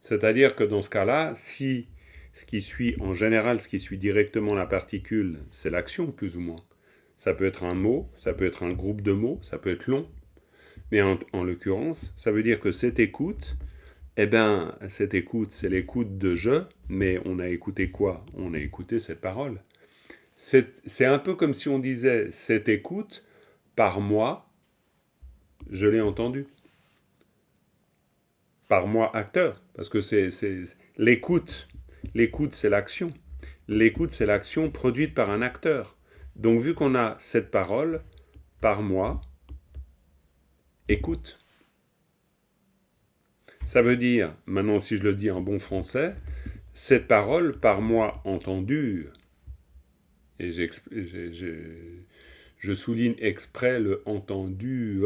C'est-à-dire que dans ce cas-là, si ce qui suit, en général, ce qui suit directement la particule, c'est l'action, plus ou moins. Ça peut être un mot, ça peut être un groupe de mots, ça peut être long. Mais en l'occurrence, ça veut dire que cette écoute, cette écoute, c'est l'écoute de je, mais on a écouté quoi? On a écouté cette parole. C'est un peu comme si on disait, cette écoute, par moi, je l'ai entendue. Par moi, acteur. Parce que c'est l'écoute. L'écoute, c'est l'action. L'écoute, c'est l'action produite par un acteur. Donc, vu qu'on a cette parole, par moi, écoute. Ça veut dire, maintenant si je le dis en bon français, cette parole par moi entendue, et je souligne exprès le entendu,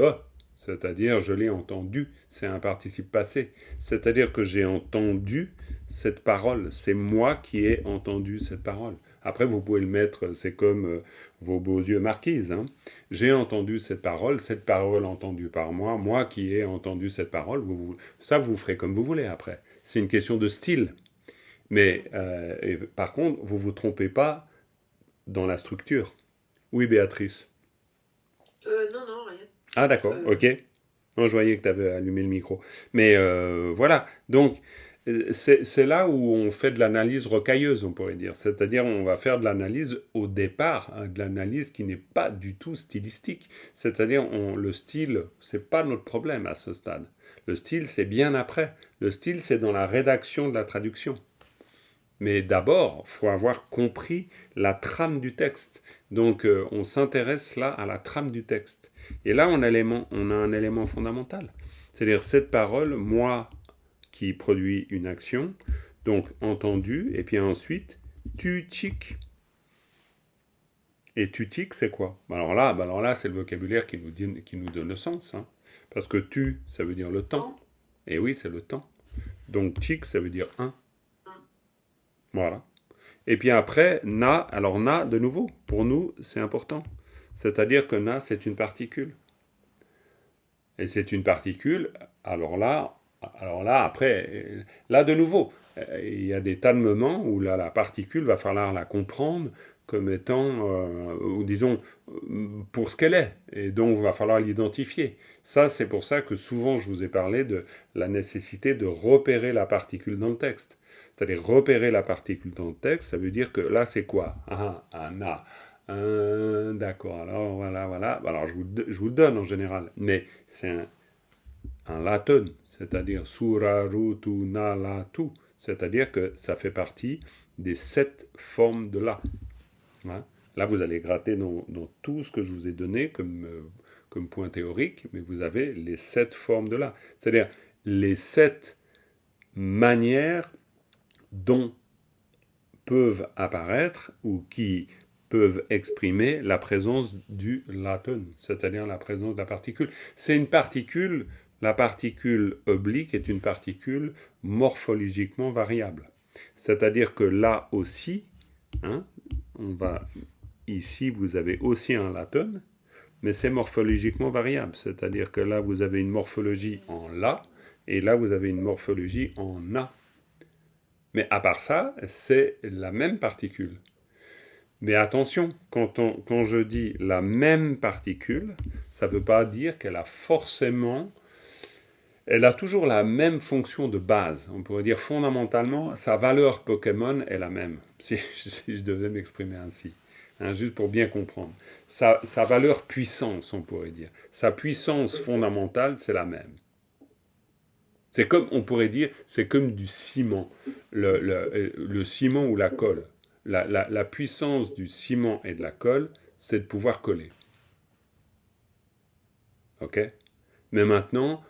c'est-à-dire je l'ai entendu, c'est un participe passé, c'est-à-dire que j'ai entendu cette parole, c'est moi qui ai entendu cette parole. Après, vous pouvez le mettre, c'est comme vos beaux yeux marquises. Hein. J'ai entendu cette parole entendue par moi, moi qui ai entendu cette parole. Ça, vous ferez comme vous voulez après. C'est une question de style. Mais par contre, vous ne vous trompez pas dans la structure. Oui, Béatrice. Non, rien. Ah, d'accord, ok. Non, je voyais que tu avais allumé le micro. Mais voilà, donc c'est là où on fait de l'analyse rocailleuse, on pourrait dire. C'est-à-dire on va faire de l'analyse au départ, de l'analyse qui n'est pas du tout stylistique. C'est-à-dire le style, c'est pas notre problème à ce stade. Le style, c'est bien après. Le style, c'est dans la rédaction de la traduction. Mais d'abord, il faut avoir compris la trame du texte. Donc on s'intéresse là à la trame du texte. Et là, on a un élément fondamental. C'est-à-dire cette parole, moi, qui produit une action, donc entendu, et puis ensuite, tutik. Et tutik, c'est quoi? Alors là, c'est le vocabulaire qui nous donne le sens. Hein. Parce que ça veut dire le temps. Et oui, c'est le temps. Donc tik, ça veut dire un. Voilà. Et puis après, na, alors na, de nouveau, pour nous, c'est important. C'est-à-dire que na, c'est une particule. Et c'est une particule, alors là, après, là de nouveau, il y a des tas de moments où là, la particule, va falloir la comprendre comme étant, ou disons, pour ce qu'elle est. Et donc, il va falloir l'identifier. Ça, c'est pour ça que souvent, je vous ai parlé de la nécessité de repérer la particule dans le texte. C'est-à-dire, repérer la particule dans le texte, ça veut dire que là, c'est quoi? Un A. D'accord, alors voilà. Alors, je vous le donne en général, mais c'est un latin, c'est-à-dire surarutu nalatu, c'est-à-dire que ça fait partie des 7 formes de la. Hein. Là, vous allez gratter dans tout ce que je vous ai donné comme point théorique, mais vous avez les 7 formes de la. C'est-à-dire les 7 manières dont peuvent apparaître ou qui peuvent exprimer la présence du latin, c'est-à-dire la présence de la particule. C'est une particule, la particule oblique est une particule morphologiquement variable. C'est-à-dire que là aussi, hein, ici vous avez aussi un latin, mais c'est morphologiquement variable. C'est-à-dire que là vous avez une morphologie en la, et là vous avez une morphologie en na. Mais à part ça, c'est la même particule. Mais attention, quand je dis la même particule, ça ne veut pas dire qu'elle a forcément... Elle a toujours la même fonction de base. On pourrait dire fondamentalement, sa valeur Pokémon est la même, si je devais m'exprimer ainsi. Hein, juste pour bien comprendre. Sa valeur puissance, on pourrait dire. Sa puissance fondamentale, c'est la même. C'est comme, on pourrait dire, c'est comme du ciment. Le ciment ou la colle. La puissance du ciment et de la colle, c'est de pouvoir coller. Ok? Mais maintenant,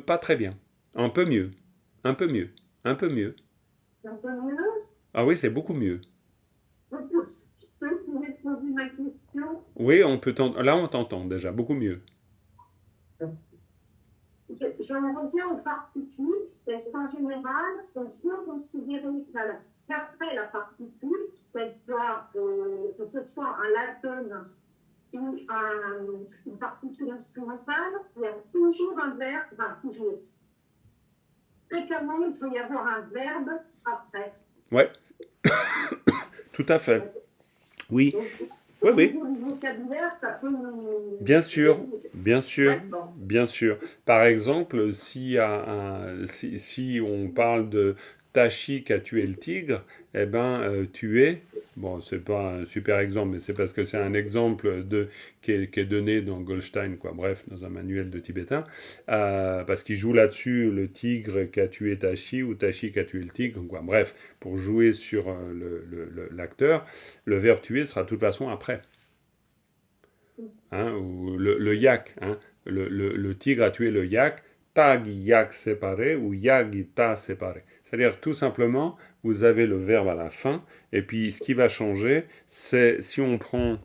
pas très bien. Un peu mieux. Ah oui, c'est beaucoup mieux. Donc, je peux essayer de poser ma question. Oui, là on t'entend déjà, beaucoup mieux. J'en reviens aux particules, parce qu'en général, on peut considérer qu'après la particule, que ce soit un atome ou une particule instrumentale, il y a toujours un verbe, enfin toujours. Fréquemment, il peut y avoir un verbe après. Ouais, tout à fait. Oui, Donc, oui, au oui. niveau du vocabulaire, ça peut nous... Bien sûr, bien sûr, D'accord. bien sûr. Par exemple, si on parle de Tachi qui a tué le tigre, eh ben, tuer, bon, c'est pas un super exemple, mais c'est parce que c'est un exemple qui est donné dans Goldstein, quoi, bref, dans un manuel de tibétain, parce qu'il joue là-dessus le tigre qui a tué Tachi ou Tachi qui a tué le tigre, quoi, bref, pour jouer sur l'acteur, le verbe tuer sera de toute façon après. Hein, ou le yak, hein, le tigre a tué le yak, tag yak séparé ou yag ta séparé. C'est-à-dire tout simplement, vous avez le verbe à la fin, et puis ce qui va changer, c'est si on prend,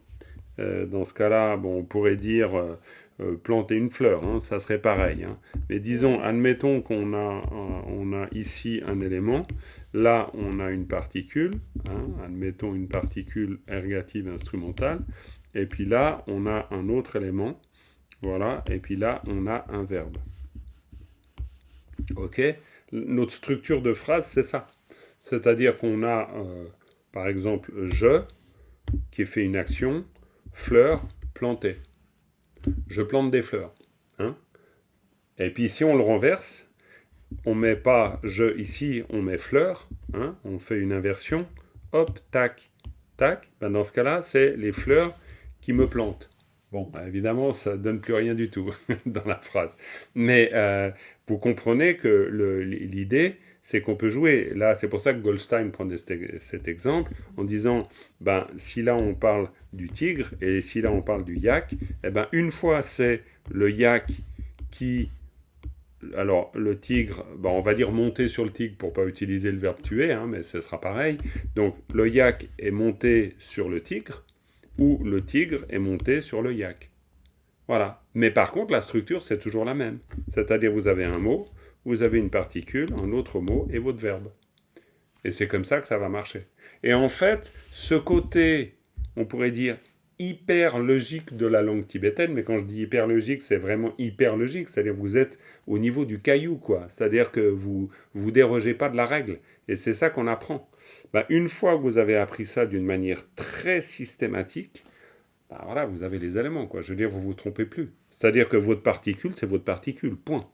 dans ce cas-là, bon, on pourrait dire planter une fleur, hein, ça serait pareil. Hein. Mais disons, admettons on a ici un élément, là on a une particule, hein, admettons une particule ergative instrumentale, et puis là, on a un autre élément. Voilà. Et puis là, on a un verbe. OK? Notre structure de phrase, c'est ça. C'est-à-dire qu'on a, par exemple, je, qui fait une action, fleur, planter. Je plante des fleurs. Hein? Et puis si on le renverse, on met pas je ici, on met fleur. Hein? On fait une inversion. Hop, tac, tac. Ben dans ce cas-là, c'est les fleurs qui me plante. Bon, évidemment, ça ne donne plus rien du tout dans la phrase. Mais vous comprenez que l'idée, c'est qu'on peut jouer. Là, c'est pour ça que Goldstein prenait cet exemple en disant, ben, si là on parle du tigre et si là on parle du yak, eh ben, une fois c'est le yak qui... Alors, le tigre, ben, on va dire monter sur le tigre pour pas utiliser le verbe tuer, hein, mais ce sera pareil. Donc, le yak est monté sur le tigre, ou le tigre est monté sur le yak. Voilà. Mais par contre, la structure, c'est toujours la même. C'est-à-dire, vous avez un mot, vous avez une particule, un autre mot et votre verbe. Et c'est comme ça que ça va marcher. Et en fait, ce côté, on pourrait dire, hyper logique de la langue tibétaine, mais quand je dis hyper logique, c'est vraiment hyper logique, c'est-à-dire vous êtes au niveau du caillou, quoi. C'est-à-dire que vous dérogez pas de la règle. Et c'est ça qu'on apprend. Ben, une fois que vous avez appris ça d'une manière très systématique, ben voilà, vous avez les éléments, quoi. Je veux dire, vous vous trompez plus. C'est-à-dire que votre particule, c'est votre particule, point.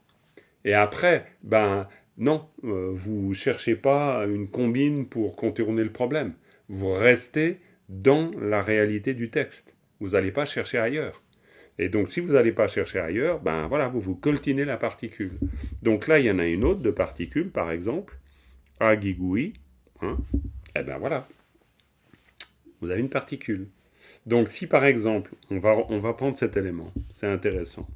Et après, ben non, vous cherchez pas une combine pour contourner le problème. Vous restez dans la réalité du texte. Vous n'allez pas chercher ailleurs. Et donc, si vous n'allez pas chercher ailleurs, ben voilà, vous coltinez la particule. Donc là, il y en a une autre de particule, par exemple, agigui, hein, et ben voilà, vous avez une particule. Donc, si par exemple, on va prendre cet élément, c'est intéressant.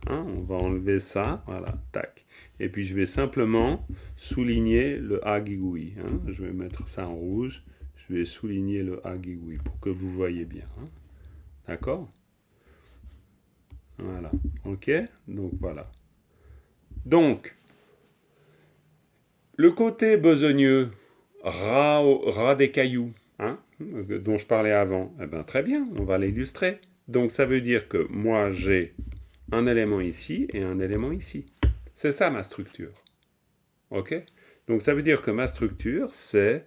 Hein, on va enlever ça, voilà, tac. Et puis, je vais simplement souligner le agigui. Hein, je vais mettre ça en rouge. Je vais souligner le agigui pour que vous voyez bien. Hein. D'accord? Voilà. OK? Donc, voilà. Donc, le côté besogneux, ras des cailloux, hein, dont je parlais avant, eh ben, très bien, on va l'illustrer. Donc, ça veut dire que moi, j'ai un élément ici et un élément ici. C'est ça ma structure. OK? Donc, ça veut dire que ma structure, c'est...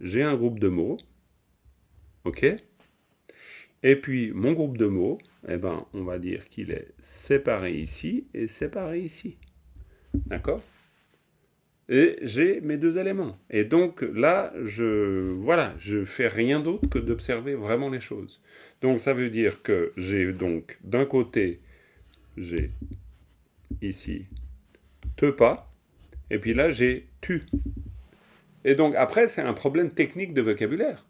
J'ai un groupe de mots, ok? Et puis, mon groupe de mots, eh ben, on va dire qu'il est séparé ici et séparé ici. D'accord? Et j'ai mes deux éléments. Et donc, là, je fais rien d'autre que d'observer vraiment les choses. Donc, ça veut dire que j'ai donc, d'un côté, j'ai ici te pas, et puis là, j'ai tu. Et donc après, c'est un problème technique de vocabulaire.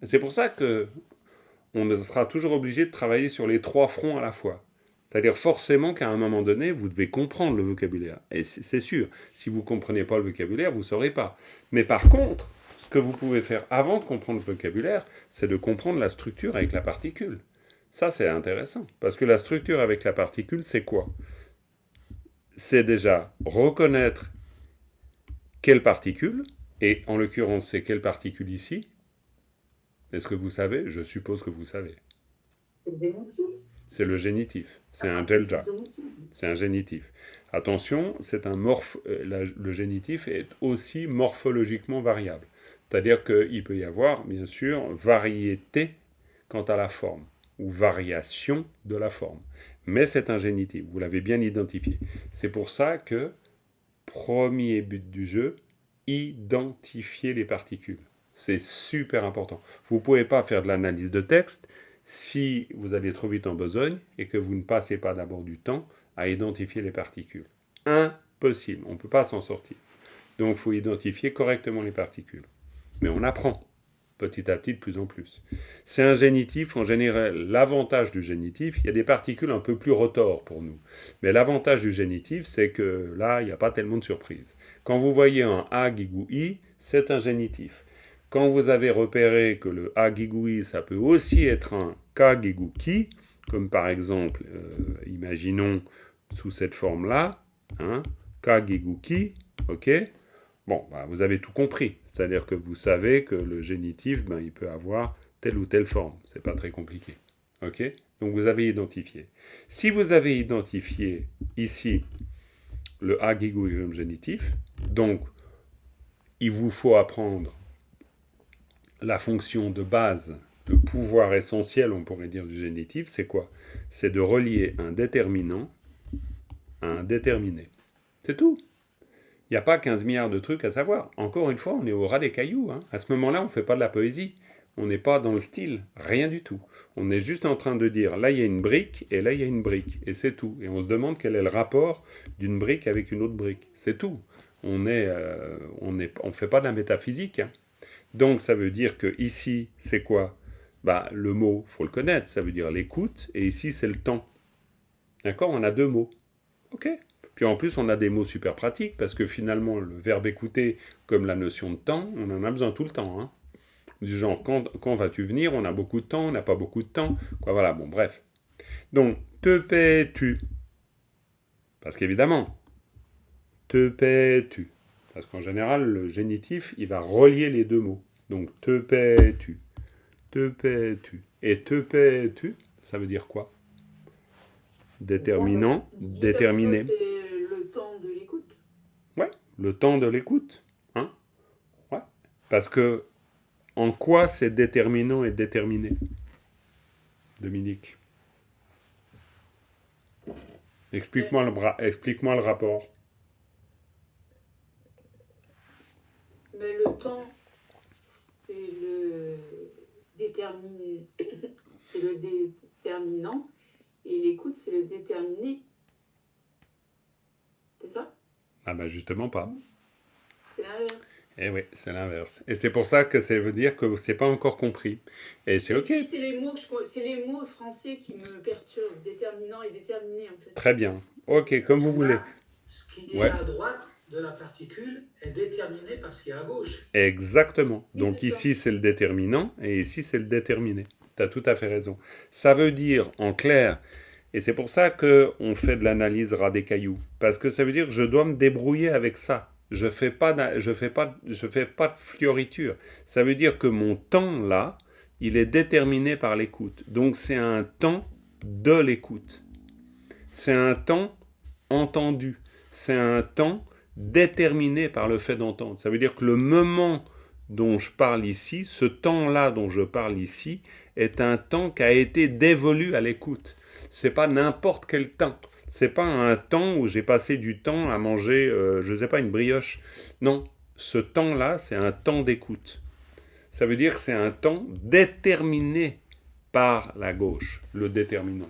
C'est pour ça que on sera toujours obligé de travailler sur les trois fronts à la fois. C'est-à-dire forcément qu'à un moment donné, vous devez comprendre le vocabulaire. Et c'est sûr, si vous ne comprenez pas le vocabulaire, vous ne saurez pas. Mais par contre, ce que vous pouvez faire avant de comprendre le vocabulaire, c'est de comprendre la structure avec la particule. Ça, c'est intéressant. Parce que la structure avec la particule, c'est quoi? C'est déjà reconnaître quelle particule, et en l'occurrence, c'est quelle particule ici? Est-ce que vous savez? Je suppose que vous savez. C'est le génitif. C'est un delta. C'est un génitif. Attention, c'est un le génitif est aussi morphologiquement variable. C'est-à-dire qu'il peut y avoir, bien sûr, variété quant à la forme, ou variation de la forme. Mais c'est un génitif, vous l'avez bien identifié. C'est pour ça que, premier but du jeu, identifier les particules. C'est super important. Vous ne pouvez pas faire de l'analyse de texte si vous allez trop vite en besogne et que vous ne passez pas d'abord du temps à identifier les particules. Impossible, on ne peut pas s'en sortir. Donc il faut identifier correctement les particules. Mais on apprend petit à petit de plus en plus. C'est un génitif, en général, l'avantage du génitif, il y a des particules un peu plus rotors pour nous. Mais l'avantage du génitif, c'est que là, il n'y a pas tellement de surprises. Quand vous voyez un A guigou I, c'est un génitif. Quand vous avez repéré que le A guigou I, ça peut aussi être un K guigou Ki, comme par exemple, imaginons sous cette forme-là, hein, K guigou Ki, ok? Bon, bah, vous avez tout compris. C'est-à-dire que vous savez que le génitif, ben, il peut avoir telle ou telle forme. C'est pas très compliqué. Ok? Donc vous avez identifié. Si vous avez identifié ici le A guigou comme génitif, donc il vous faut apprendre la fonction de base, le pouvoir essentiel, on pourrait dire, du génitif, c'est quoi? C'est de relier un déterminant à un déterminé. C'est tout. Il n'y a pas 15 milliards de trucs à savoir. Encore une fois, on est au ras des cailloux. Hein. À ce moment-là, on ne fait pas de la poésie. On n'est pas dans le style. Rien du tout. On est juste en train de dire, là, il y a une brique, et là, il y a une brique. Et c'est tout. Et on se demande quel est le rapport d'une brique avec une autre brique. C'est tout. On fait pas de la métaphysique. Hein. Donc, ça veut dire que ici, c'est quoi? Bah, le mot, faut le connaître. Ça veut dire l'écoute. Et ici, c'est le temps. D'accord? On a deux mots. OK. Puis en plus, on a des mots super pratiques, parce que finalement, le verbe écouter, comme la notion de temps, on en a besoin tout le temps. Hein. Du genre, quand vas-tu venir? On a beaucoup de temps, on n'a pas beaucoup de temps. Quoi, voilà, bon, bref. Donc, te paies-tu? Parce qu'évidemment, te paies-tu? Parce qu'en général, le génitif, il va relier les deux mots. Donc, te paies-tu? Te paies-tu? Et te paies-tu, ça veut dire quoi? Déterminant, déterminé. C'est le temps de l'écoute. Ouais, le temps de l'écoute. Hein? Ouais. Parce que, en quoi c'est déterminant et déterminé? Dominique. Explique-moi le rapport. Mais le temps, c'est le déterminé. C'est le déterminant. Et l'écoute, c'est le déterminé. C'est ça? Ah ben justement pas. C'est l'inverse. Eh oui, c'est l'inverse. Et c'est pour ça que ça veut dire que c'est pas encore compris. Et c'est ok. Si, c'est les mots français qui me perturbent, déterminant et déterminé en fait. Très bien. Ok, comme vous voulez. Ce qui est Ouais. à droite de la particule est déterminé par ce qui est à gauche. Exactement. Oui, Donc c'est ça. ici c'est le déterminant et ici c'est le déterminé. Tu as tout à fait raison. Ça veut dire en clair, et c'est pour ça qu'on fait de l'analyse ras des cailloux, parce que ça veut dire que je dois me débrouiller avec ça. Je fais pas de fioriture. Ça veut dire que mon temps là, il est déterminé par l'écoute. Donc c'est un temps de l'écoute. C'est un temps entendu. C'est un temps déterminé par le fait d'entendre. Ça veut dire que le moment dont je parle ici, ce temps-là dont je parle ici, est un temps qui a été dévolu à l'écoute. C'est pas n'importe quel temps. C'est pas un temps où j'ai passé du temps à manger, je sais pas, une brioche. Non, ce temps-là, c'est un temps d'écoute. Ça veut dire que c'est un temps déterminé par la gauche, le déterminant.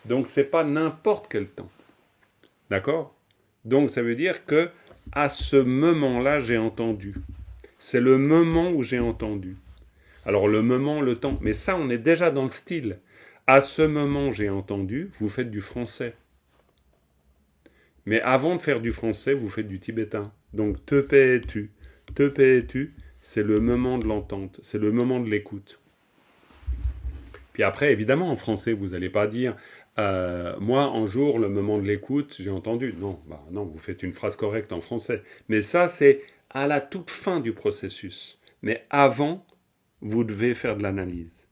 Donc c'est pas n'importe quel temps. D'accord? Donc ça veut dire que à ce moment-là, j'ai entendu. C'est le moment où j'ai entendu. Alors le moment, le temps, mais ça on est déjà dans le style. À ce moment, j'ai entendu, vous faites du français. Mais avant de faire du français, vous faites du tibétain. Donc te paies-tu, c'est le moment de l'entente, c'est le moment de l'écoute. Puis après, évidemment, en français, vous n'allez pas dire moi, un jour, le moment de l'écoute, j'ai entendu. Non, non, vous faites une phrase correcte en français. Mais ça, c'est à la toute fin du processus. Mais avant, vous devez faire de l'analyse.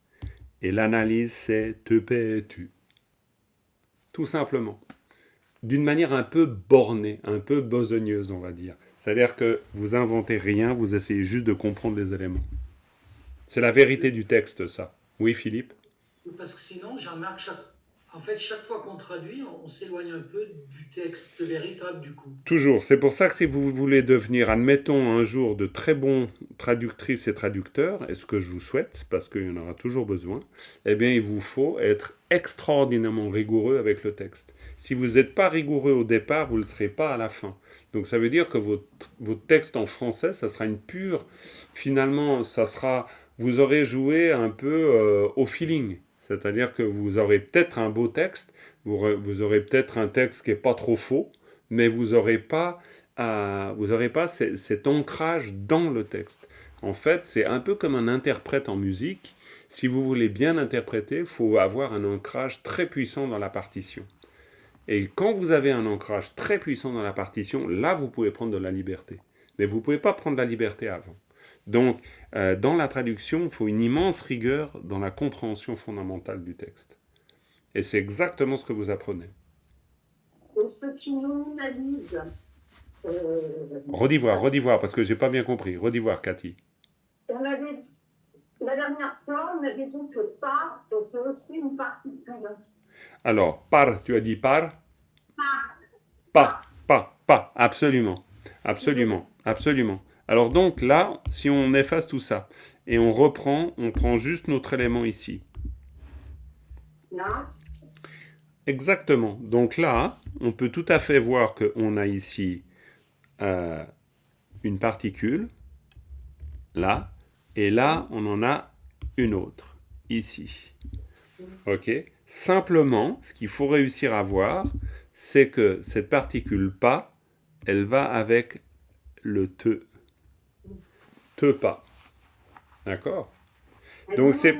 Et l'analyse, c'est te paie tu. Tout simplement. D'une manière un peu bornée, un peu besogneuse, on va dire. C'est-à-dire que vous inventez rien, vous essayez juste de comprendre les éléments. C'est la vérité du texte, ça. Oui, Philippe? Parce que sinon, Jean-Marc, chaque fois qu'on traduit, on s'éloigne un peu du texte véritable du coup. Toujours. C'est pour ça que si vous voulez devenir, admettons, un jour de très bons traductrices et traducteurs, et ce que je vous souhaite, parce qu'il y en aura toujours besoin, eh bien, il vous faut être extraordinairement rigoureux avec le texte. Si vous n'êtes pas rigoureux au départ, vous ne le serez pas à la fin. Donc ça veut dire que votre texte en français, ça sera une pure... Finalement, ça sera... Vous aurez joué un peu au feeling. C'est-à-dire que vous aurez peut-être un beau texte, vous aurez peut-être un texte qui n'est pas trop faux, mais vous n'aurez pas, cet ancrage dans le texte. En fait, c'est un peu comme un interprète en musique. Si vous voulez bien interpréter, il faut avoir un ancrage très puissant dans la partition. Et quand vous avez un ancrage très puissant dans la partition, là, vous pouvez prendre de la liberté. Mais vous ne pouvez pas prendre la liberté avant. Donc, dans la traduction, il faut une immense rigueur dans la compréhension fondamentale du texte. Et c'est exactement ce que vous apprenez. Est-ce que tu nominalises Redivoir, parce que je n'ai pas bien compris. Redivoir, Cathy. La dernière fois, on avait dit que par était aussi une particule. Alors, par, tu as dit par? Pas, absolument. Alors donc là, si on efface tout ça, et on prend juste notre élément ici. Là. Exactement. Donc là, on peut tout à fait voir qu'on a ici une particule, là, et là, on en a une autre, ici. Ok? Simplement, ce qu'il faut réussir à voir, c'est que cette particule pas, elle va avec le te. Te pas. D'accord? Donc c'est...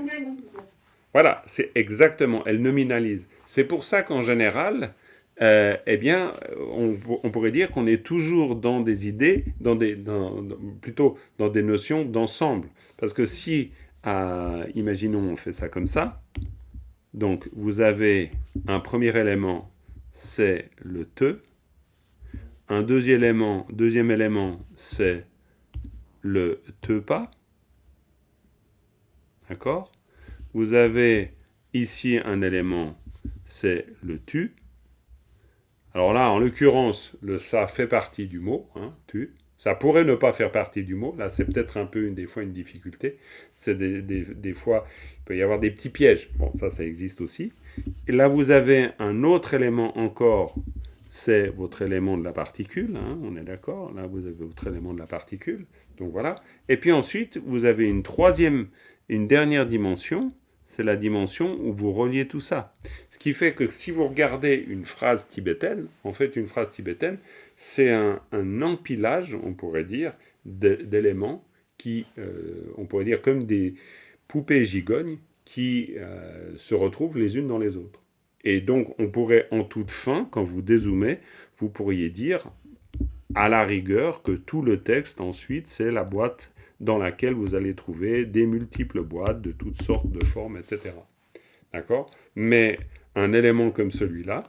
Voilà, c'est exactement, elle nominalise. C'est pour ça qu'en général, on pourrait dire qu'on est toujours dans des idées, plutôt dans des notions d'ensemble. Parce que si, imaginons, on fait ça comme ça, donc vous avez un premier élément, c'est le te. Un deuxième élément, c'est le te pas. D'accord? Vous avez ici un élément, c'est le tu. Alors là, en l'occurrence, le ça fait partie du mot, hein, tu. Ça pourrait ne pas faire partie du mot. Là, c'est peut-être un peu des fois une difficulté. C'est des fois, il peut y avoir des petits pièges. Bon, ça existe aussi. Et là, vous avez un autre élément encore, c'est votre élément de la particule. Hein, on est d'accord? Là, vous avez votre élément de la particule. Donc voilà. Et puis ensuite, vous avez une dernière dimension. C'est la dimension où vous reliez tout ça. Ce qui fait que si vous regardez une phrase tibétaine, en fait, une phrase tibétaine, c'est un empilage, on pourrait dire, d'éléments qui, on pourrait dire, comme des poupées gigognes qui se retrouvent les unes dans les autres. Et donc, on pourrait, en toute fin, quand vous dézoomez, vous pourriez dire, à la rigueur, que tout le texte, ensuite, c'est la boîte dans laquelle vous allez trouver des multiples boîtes de toutes sortes de formes, etc. D'accord? Mais un élément comme celui-là,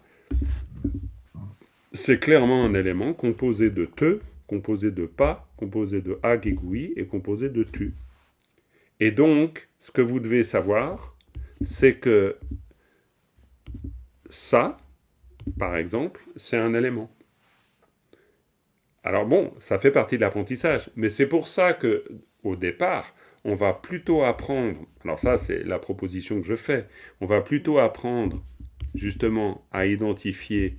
c'est clairement un élément composé de te, composé de pas, composé de ag et gui, et composé de tu. Et donc, ce que vous devez savoir, c'est que ça, par exemple, c'est un élément. Alors bon, ça fait partie de l'apprentissage, mais c'est pour ça que, au départ, on va plutôt apprendre, alors ça c'est la proposition que je fais, on va plutôt apprendre justement à identifier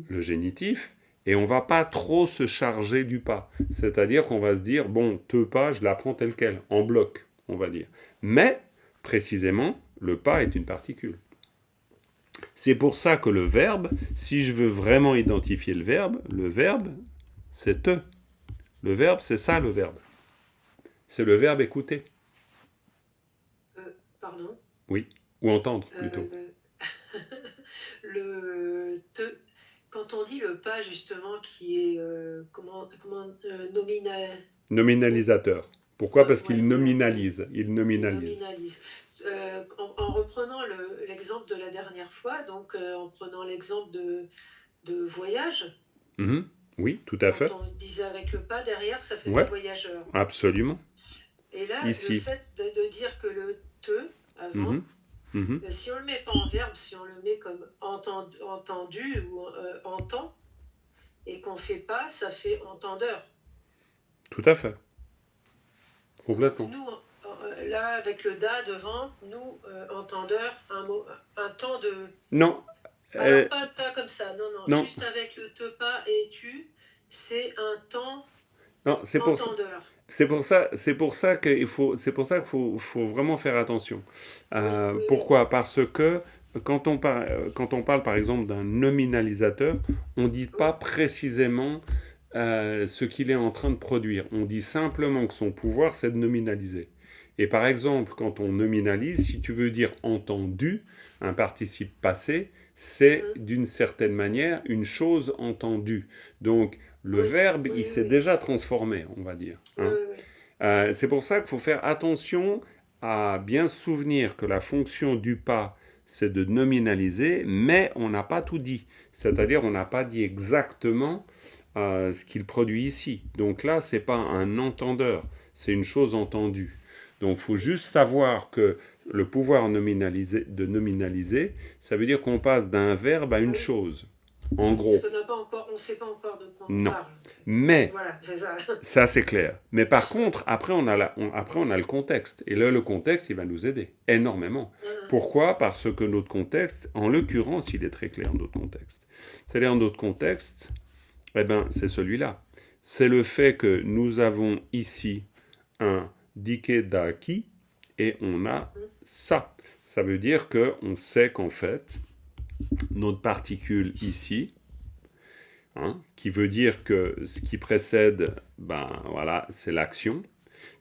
le génitif, et on va pas trop se charger du pas. C'est-à-dire qu'on va se dire, bon, te pas, je l'apprends tel quel, en bloc, on va dire. Mais, précisément, le pas est une particule. C'est pour ça que le verbe, si je veux vraiment identifier le verbe, c'est te. Le verbe, c'est ça le verbe. C'est le verbe écouter. Pardon. Oui. Ou entendre, plutôt. Le te, quand on dit le pas, justement, qui est nominal. Nominalisateur. Pourquoi? Parce qu'il Voilà. nominalise. Il Il nominalise. nominalise. En reprenant l'exemple de la dernière fois, donc en prenant l'exemple de voyage, Mhm. Oui, tout à fait. quand on disait avec le pas derrière, ça faisait Ouais. voyageur. Absolument. Et là, Ici. le fait de dire que le te avant, Mhm. Mhm. si on le met pas en verbe, si on le met comme entendu ou entend, et qu'on fait pas, ça fait entendeur. Tout à fait. Complètement. Nous, là, avec le da devant, nous, entendeur, un temps de... Non. Alors, pas comme ça, non, non. juste avec le te pas et tu, c'est un temps Non, c'est pour ça. entendeur. C'est pour ça qu'il faut vraiment faire attention. Oui. Pourquoi? Parce que quand on parle par exemple d'un nominalisateur, on ne dit pas précisément ce qu'il est en train de produire. On dit simplement que son pouvoir, c'est de nominaliser. Et par exemple, quand on nominalise, si tu veux dire entendu, un participe passé, c'est d'une certaine manière une chose entendue. Donc, le verbe, il s'est déjà transformé, on va dire. Hein. C'est pour ça qu'il faut faire attention à bien se souvenir que la fonction du pas, c'est de nominaliser, mais on n'a pas tout dit. C'est-à-dire, on n'a pas dit exactement ce qu'il produit ici. Donc là, c'est pas un entendeur, c'est une chose entendue. Donc, il faut juste savoir que le pouvoir de nominaliser, ça veut dire qu'on passe d'un verbe à une chose. En gros. Parce on ne sait pas encore de quoi on parle. Mais, voilà, c'est ça. Ça c'est clair. Mais par contre, après on a le contexte. Et là, le contexte, il va nous aider énormément. Pourquoi? Parce que notre contexte, en l'occurrence, il est très clair, notre contexte. C'est-à-dire, notre contexte, c'est celui-là. C'est le fait que nous avons ici un dike daki et on a ça. Ça veut dire qu'on sait qu'en fait, notre particule ici, qui veut dire que ce qui précède, c'est l'action.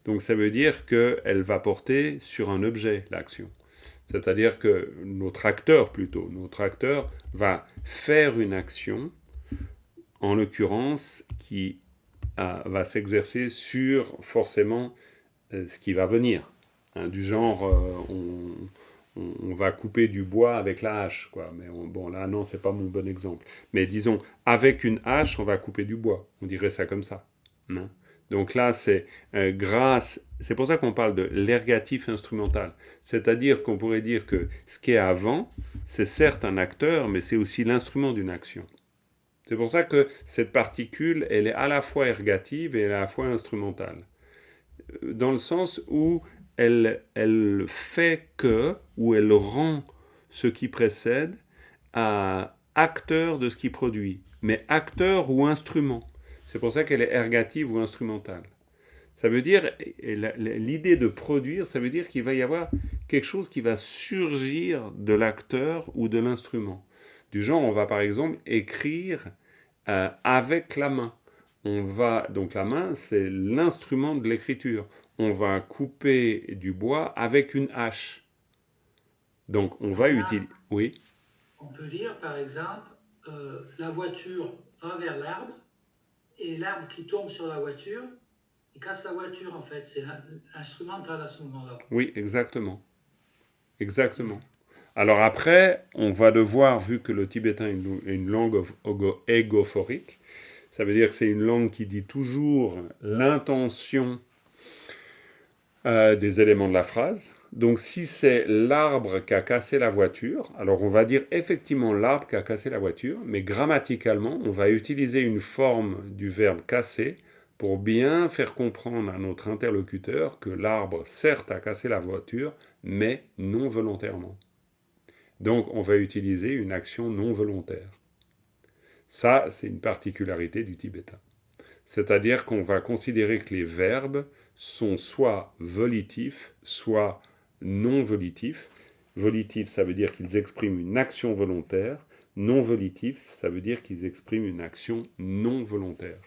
Donc ça veut dire qu'elle va porter sur un objet, l'action. C'est-à-dire que notre acteur va faire une action, en l'occurrence, qui va s'exercer sur forcément ce qui va venir. Du genre, on va couper du bois avec la hache, quoi. Mais là, non, c'est pas mon bon exemple. Mais disons, avec une hache, on va couper du bois. On dirait ça comme ça. Non? Donc là, c'est c'est pour ça qu'on parle de l'ergatif instrumental. C'est-à-dire qu'on pourrait dire que ce qui est avant, c'est certes un acteur, mais c'est aussi l'instrument d'une action. C'est pour ça que cette particule, elle est à la fois ergative et à la fois instrumentale. Dans le sens où elle fait que, ou elle rend ce qui précède à acteur de ce qui produit. Mais acteur ou instrument. C'est pour ça qu'elle est ergative ou instrumentale. Ça veut dire, l'idée de produire, ça veut dire qu'il va y avoir quelque chose qui va surgir de l'acteur ou de l'instrument. Du genre, on va par exemple écrire avec la main. Donc la main, c'est l'instrument de l'écriture. On va couper du bois avec une hache. Donc on va utiliser... Oui. On peut dire par exemple, la voiture va vers l'arbre, et l'arbre qui tombe sur la voiture, il casse la voiture en fait. C'est instrumental à ce moment-là. Oui, exactement. Exactement. Alors après, on va devoir, vu que le tibétain est une langue égophorique, ça veut dire que c'est une langue qui dit toujours l'intention des éléments de la phrase. Donc si c'est l'arbre qui a cassé la voiture, alors on va dire effectivement l'arbre qui a cassé la voiture, mais grammaticalement, on va utiliser une forme du verbe casser pour bien faire comprendre à notre interlocuteur que l'arbre certes a cassé la voiture, mais non volontairement. Donc on va utiliser une action non volontaire. Ça, c'est une particularité du tibétain. C'est-à-dire qu'on va considérer que les verbes sont soit volitifs, soit non volitifs. Volitif, ça veut dire qu'ils expriment une action volontaire. Non volitif, ça veut dire qu'ils expriment une action non volontaire.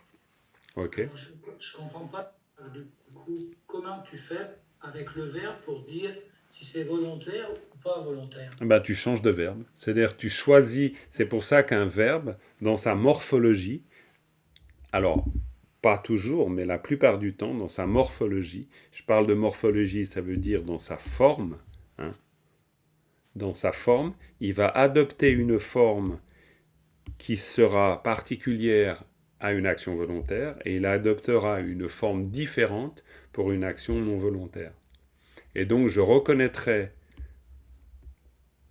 Ok. Je ne comprends pas Du coup, comment tu fais avec le verbe pour dire si c'est volontaire ou pas volontaire? Bah, tu changes de verbe. C'est-à-dire, tu choisis. C'est pour ça qu'un verbe, dans sa morphologie, alors, pas toujours, mais la plupart du temps, dans sa morphologie, je parle de morphologie, ça veut dire dans sa forme, hein, dans sa forme, il va adopter une forme qui sera particulière à une action volontaire et il adoptera une forme différente pour une action non volontaire. Et donc je reconnaîtrai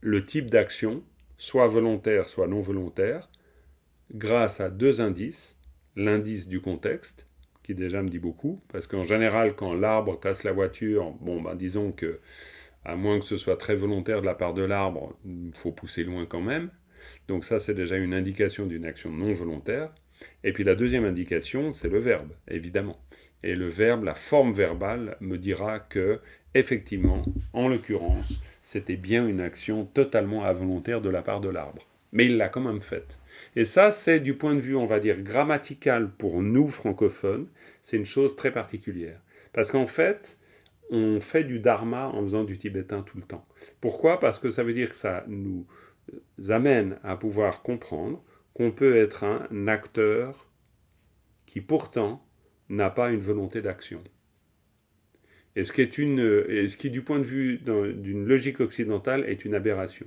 le type d'action, soit volontaire, soit non volontaire, grâce à deux indices. L'indice du contexte, qui déjà me dit beaucoup, parce qu'en général, quand l'arbre casse la voiture, bon, ben, disons que, à moins que ce soit très volontaire de la part de l'arbre, il faut pousser loin quand même. Donc ça, c'est déjà une indication d'une action non volontaire. Et puis la deuxième indication, c'est le verbe, évidemment. Et le verbe, la forme verbale, me dira que, effectivement, en l'occurrence, c'était bien une action totalement involontaire de la part de l'arbre. Mais il l'a quand même faite. Et ça, c'est du point de vue, on va dire, grammatical pour nous, francophones, c'est une chose très particulière. Parce qu'en fait, on fait du dharma en faisant du tibétain tout le temps. Pourquoi? Parce que ça veut dire que ça nous amène à pouvoir comprendre qu'on peut être un acteur qui pourtant n'a pas une volonté d'action. Et ce qui, du point de vue d'une logique occidentale, est une aberration.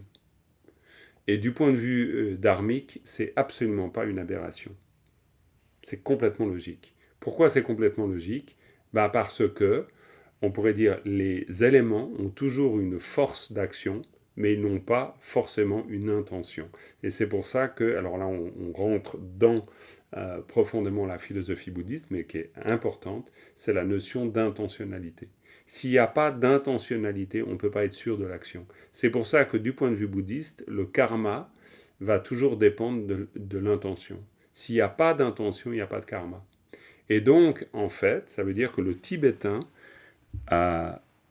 Et du point de vue dharmique, c'est absolument pas une aberration. C'est complètement logique. Pourquoi c'est complètement logique? Ben parce que, on pourrait dire, les éléments ont toujours une force d'action, mais ils n'ont pas forcément une intention. Et c'est pour ça que, alors là on rentre dans profondément la philosophie bouddhiste, mais qui est importante, c'est la notion d'intentionnalité. S'il n'y a pas d'intentionnalité, on ne peut pas être sûr de l'action. C'est pour ça que du point de vue bouddhiste, le karma va toujours dépendre de l'intention. S'il n'y a pas d'intention, il n'y a pas de karma. Et donc, en fait, ça veut dire que le tibétain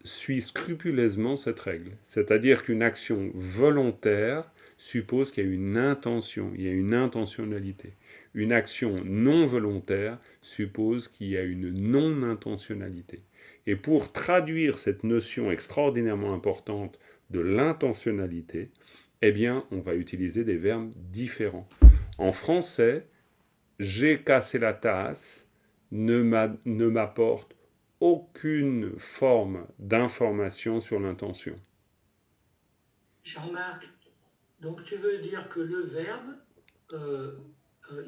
suit scrupuleusement cette règle. C'est-à-dire qu'une action volontaire suppose qu'il y a une intention, il y a une intentionnalité. Une action non volontaire suppose qu'il y a une non-intentionnalité. Et pour traduire cette notion extraordinairement importante de l'intentionnalité, eh bien, on va utiliser des verbes différents. En français, j'ai cassé la tasse ne m'apporte aucune forme d'information sur l'intention. Jean-Marc, donc tu veux dire que le verbe,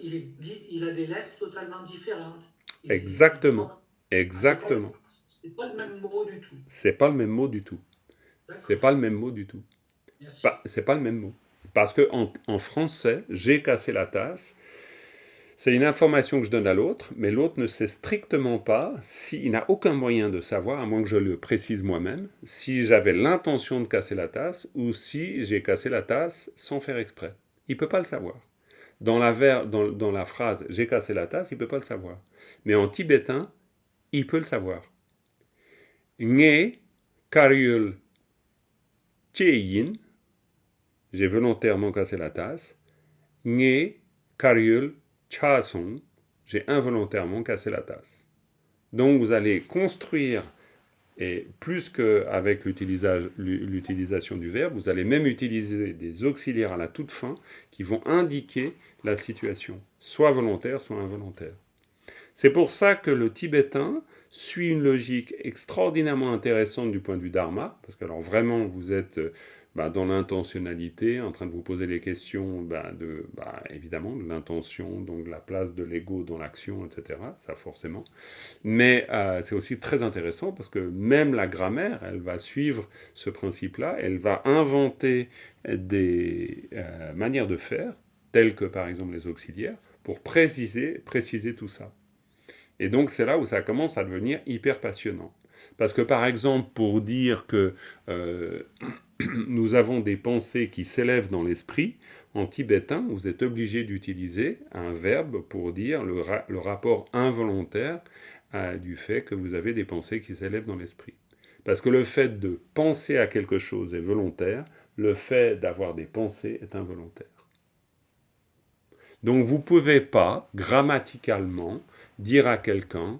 il a des lettres totalement différentes. Exactement. Exactement. C'est pas le même mot du tout. C'est pas le même mot du tout. C'est pas le même mot du tout. Merci. C'est pas le même mot. Parce que en français, j'ai cassé la tasse, c'est une information que je donne à l'autre, mais l'autre ne sait strictement pas, il n'a aucun moyen de savoir, à moins que je le précise moi-même, si j'avais l'intention de casser la tasse ou si j'ai cassé la tasse sans faire exprès. Il ne peut pas le savoir. Dans la phrase « j'ai cassé la tasse », il ne peut pas le savoir. Mais en tibétain, il peut le savoir. « Nge karyul cheyin » j'ai volontairement cassé la tasse. « Nge karyul Cha-song, j'ai involontairement cassé la tasse. » Donc vous allez construire, et plus qu'avec l'utilisation du verbe, vous allez même utiliser des auxiliaires à la toute fin qui vont indiquer la situation, soit volontaire, soit involontaire. C'est pour ça que le tibétain suit une logique extraordinairement intéressante du point de vue dharma, parce que alors vraiment vous êtes dans l'intentionnalité, en train de vous poser les questions évidemment de l'intention, donc la place de l'ego dans l'action, etc. Ça forcément. Mais c'est aussi très intéressant parce que même la grammaire, elle va suivre ce principe-là, elle va inventer des manières de faire, telles que par exemple les auxiliaires, pour préciser tout ça. Et donc c'est là où ça commence à devenir hyper passionnant. Parce que par exemple, pour dire que nous avons des pensées qui s'élèvent dans l'esprit, en tibétain, vous êtes obligé d'utiliser un verbe pour dire le rapport involontaire du fait que vous avez des pensées qui s'élèvent dans l'esprit. Parce que le fait de penser à quelque chose est volontaire, le fait d'avoir des pensées est involontaire. Donc vous ne pouvez pas, grammaticalement, dire à quelqu'un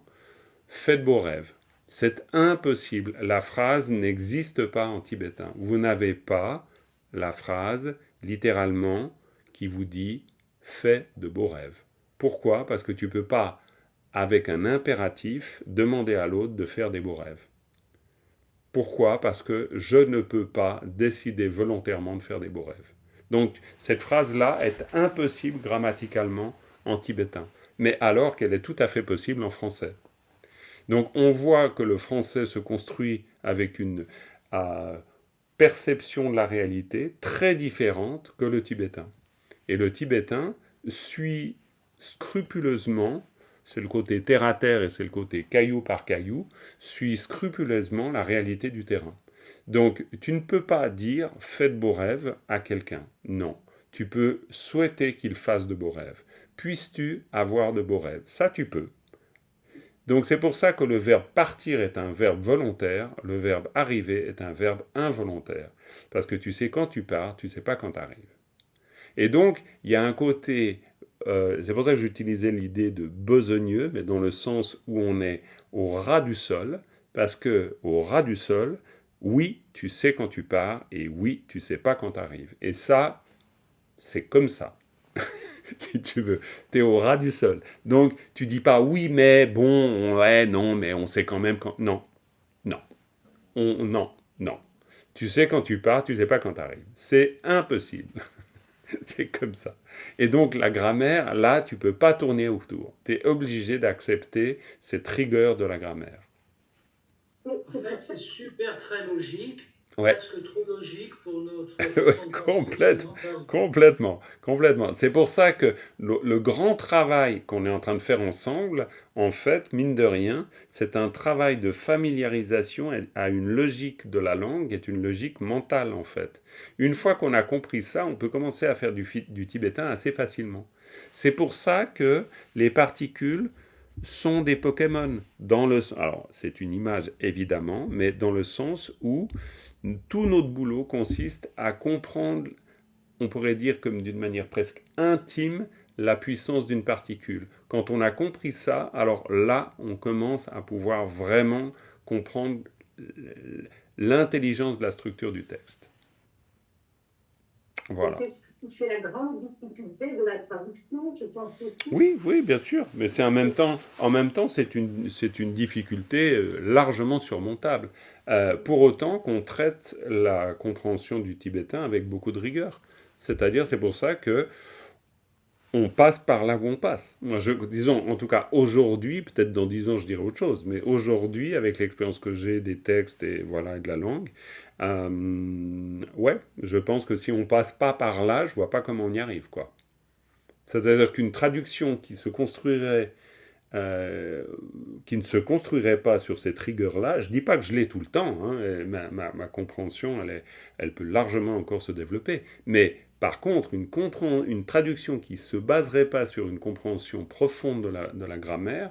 faites beaux rêves. C'est impossible. La phrase n'existe pas en tibétain. Vous n'avez pas la phrase, littéralement, qui vous dit « fais de beaux rêves ». Pourquoi ? Parce que tu ne peux pas, avec un impératif, demander à l'autre de faire des beaux rêves. Pourquoi ? Parce que je ne peux pas décider volontairement de faire des beaux rêves. Donc, cette phrase-là est impossible grammaticalement en tibétain, mais alors qu'elle est tout à fait possible en français. Donc, on voit que le français se construit avec une perception de la réalité très différente que le tibétain. Et le tibétain suit scrupuleusement, c'est le côté terre à terre et c'est le côté caillou par caillou, suit scrupuleusement la réalité du terrain. Donc, tu ne peux pas dire « fais de beaux rêves » à quelqu'un. Non. Tu peux souhaiter qu'il fasse de beaux rêves. Puisses-tu avoir de beaux rêves ? Ça, tu peux. Donc, c'est pour ça que le verbe « partir » est un verbe volontaire, le verbe « arriver » est un verbe involontaire. Parce que tu sais quand tu pars, tu ne sais pas quand tu arrives. Et donc, il y a un côté... c'est pour ça que j'utilisais l'idée de besogneux, mais dans le sens où on est au ras du sol, parce que au ras du sol, oui, tu sais quand tu pars, et oui, tu sais pas quand tu arrives. Et ça, c'est comme ça, si tu veux. Tu es au ras du sol. Donc, tu dis pas oui, mais bon, ouais, non, mais on sait quand même quand... Non, non, non. Tu sais quand tu pars, tu sais pas quand tu arrives. C'est impossible. C'est comme ça. Et donc, la grammaire, là, tu peux pas tourner autour. Tu es obligé d'accepter cette rigueur de la grammaire. En fait, c'est super très logique, Ouais. presque trop logique pour notre façon de penser. Complètement. C'est pour ça que le grand travail qu'on est en train de faire ensemble, en fait, mine de rien, c'est un travail de familiarisation à une logique de la langue, qui est une logique mentale, en fait. Une fois qu'on a compris ça, on peut commencer à faire du tibétain assez facilement. C'est pour ça que les particules sont des Pokémon. Alors, c'est une image, évidemment, mais dans le sens où tout notre boulot consiste à comprendre, on pourrait dire comme d'une manière presque intime, la puissance d'une particule. Quand on a compris ça, alors là, on commence à pouvoir vraiment comprendre l'intelligence de la structure du texte. Voilà. C'est ce qui fait la grande difficulté de la traduction, je pense aussi. Oui, bien sûr, mais c'est en même temps, c'est une difficulté largement surmontable. Pour autant qu'on traite la compréhension du tibétain avec beaucoup de rigueur. C'est-à-dire, c'est pour ça que on passe par là où on passe. Moi, disons, en tout cas, aujourd'hui, peut-être dans 10 ans, je dirai autre chose, mais aujourd'hui, avec l'expérience que j'ai des textes et voilà, et de la langue, ouais, je pense que si on passe pas par là, je vois pas comment on y arrive, quoi. C'est-à-dire qu'une traduction qui ne se construirait pas sur cette rigueur-là, je dis pas que je l'ai tout le temps, hein, ma compréhension, elle peut largement encore se développer, mais par contre, une traduction qui ne se baserait pas sur une compréhension profonde de la grammaire,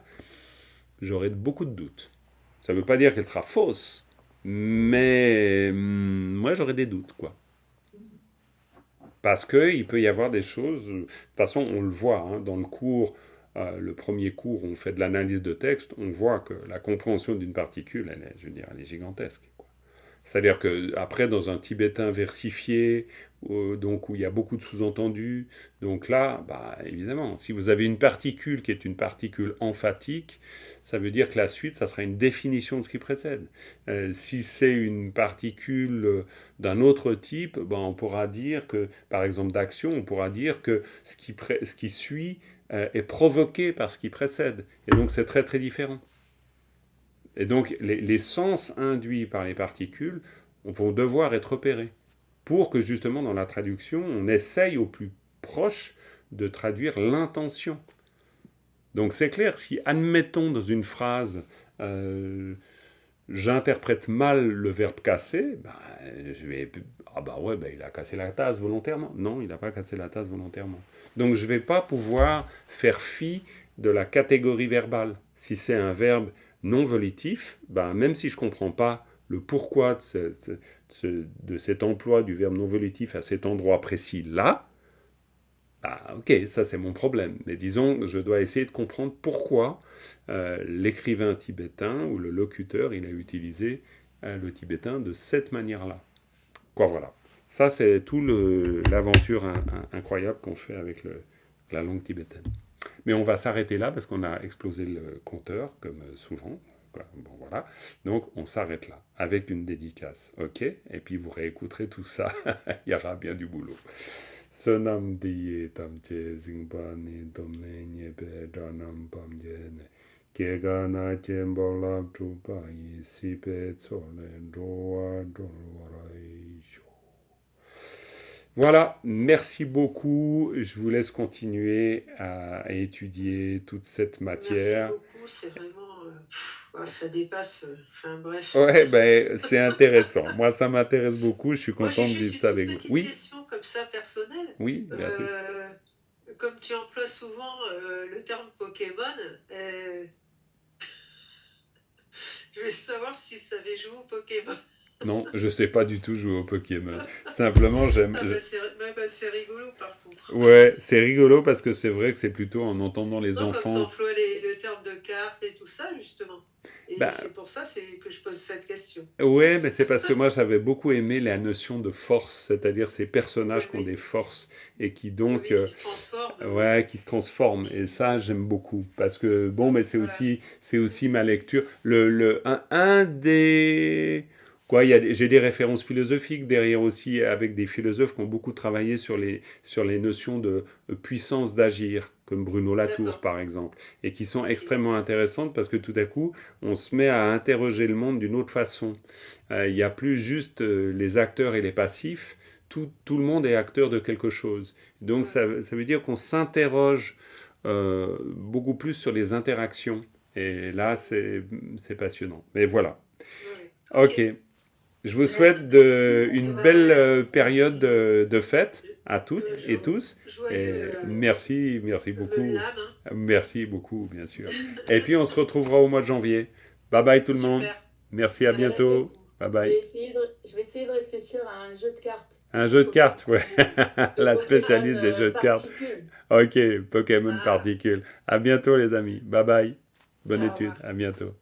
j'aurais beaucoup de doutes. Ça ne veut pas dire qu'elle sera fausse, mais moi j'aurais des doutes, quoi. Parce qu'il peut y avoir des choses... De toute façon, on le voit, hein, dans le cours, le premier cours, on fait de l'analyse de texte, on voit que la compréhension d'une particule, elle est gigantesque, quoi. C'est-à-dire qu'après, dans un tibétain versifié, donc où il y a beaucoup de sous-entendus, donc là, bah, évidemment, si vous avez une particule qui est une particule emphatique, ça veut dire que la suite, ça sera une définition de ce qui précède. Si c'est une particule d'un autre type, ben, on pourra dire que, par exemple d'action, on pourra dire que ce qui suit est provoqué par ce qui précède. Et donc c'est très très différent. Et donc, les sens induits par les particules vont devoir être opérés pour que, justement, dans la traduction, on essaye au plus proche de traduire l'intention. Donc, c'est clair, si, admettons, dans une phrase, j'interprète mal le verbe casser, bah, je vais... Ah bah ouais, bah, il a cassé la tasse volontairement. Non, il n'a pas cassé la tasse volontairement. Donc, je ne vais pas pouvoir faire fi de la catégorie verbale. Si c'est un verbe non volitif, ben, même si je ne comprends pas le pourquoi de cet emploi du verbe non volitif à cet endroit précis-là, Ah, ok, ça c'est mon problème. Mais disons, je dois essayer de comprendre pourquoi l'écrivain tibétain ou le locuteur, il a utilisé le tibétain de cette manière-là. Quoi, voilà. Ça, c'est tout l'aventure incroyable qu'on fait avec la langue tibétaine. Mais on va s'arrêter là parce qu'on a explosé le compteur, comme souvent. Bon, voilà. Donc, on s'arrête là, avec une dédicace. OK? Et puis, vous réécouterez tout ça. Il y aura bien du boulot. Sonam diye tamche zingpa ni domne nyebe danam pamjene. Kegana chembolab trupa yi sipe tsole doa dolwaraisho. Voilà, merci beaucoup. Je vous laisse continuer à étudier toute cette Merci matière. beaucoup, c'est vraiment. Ça dépasse. Enfin bref. Ouais, ben, c'est intéressant. Moi, ça m'intéresse beaucoup. Je suis Moi, content j'ai de juste vivre une ça toute avec vous. petite Oui, question comme ça personnelle. oui, Béatrice. Comme tu emploies souvent le terme Pokémon, je voulais savoir si tu savais jouer au Pokémon. Non, je sais pas du tout jouer au Pokémon. Simplement, j'aime. Ah bah c'est rigolo par contre. Ouais, c'est rigolo parce que c'est vrai que c'est plutôt en entendant les Non, comme tu enfants. emploies le terme de carte et tout ça, justement. Et Bah, c'est pour ça que je pose cette question. ouais, mais c'est parce que moi j'avais beaucoup aimé la notion de force, c'est-à-dire ces Oui, personnages qui ont oui. des forces et qui Oui, donc, oui, qui se transforme. ouais, qui se transforment. Et ça, j'aime beaucoup parce que bon, mais Voilà. c'est aussi ma lecture. Un des quoi, j'ai des références philosophiques derrière aussi avec des philosophes qui ont beaucoup travaillé sur les notions de puissance d'agir, comme Bruno Latour D'accord. par exemple, et qui sont Ok. extrêmement intéressantes parce que tout à coup, on se met à interroger le monde d'une autre façon. Il n'y a plus juste les acteurs et les passifs, tout le monde est acteur de quelque chose. Donc Ouais. ça veut dire qu'on s'interroge beaucoup plus sur les interactions. Et là, c'est passionnant. Mais voilà. Ouais. Ok. Ok. Je vous Merci. souhaite une belle période de fête à toutes et tous. Et Joyeux merci beaucoup. Meunlam, hein. Merci beaucoup, bien sûr. Et puis on se retrouvera au mois de janvier. Bye bye tout le monde. Super. Merci, à Merci bientôt. beaucoup. Bye Je bye. vais essayer de réfléchir à un jeu de cartes. Un jeu de cartes, ouais. De La Pokémon, spécialiste des jeux de cartes. particules. Ok, Pokémon Ah. particules. À bientôt les amis. Bye bye. Bonne Ciao. étude. À bientôt.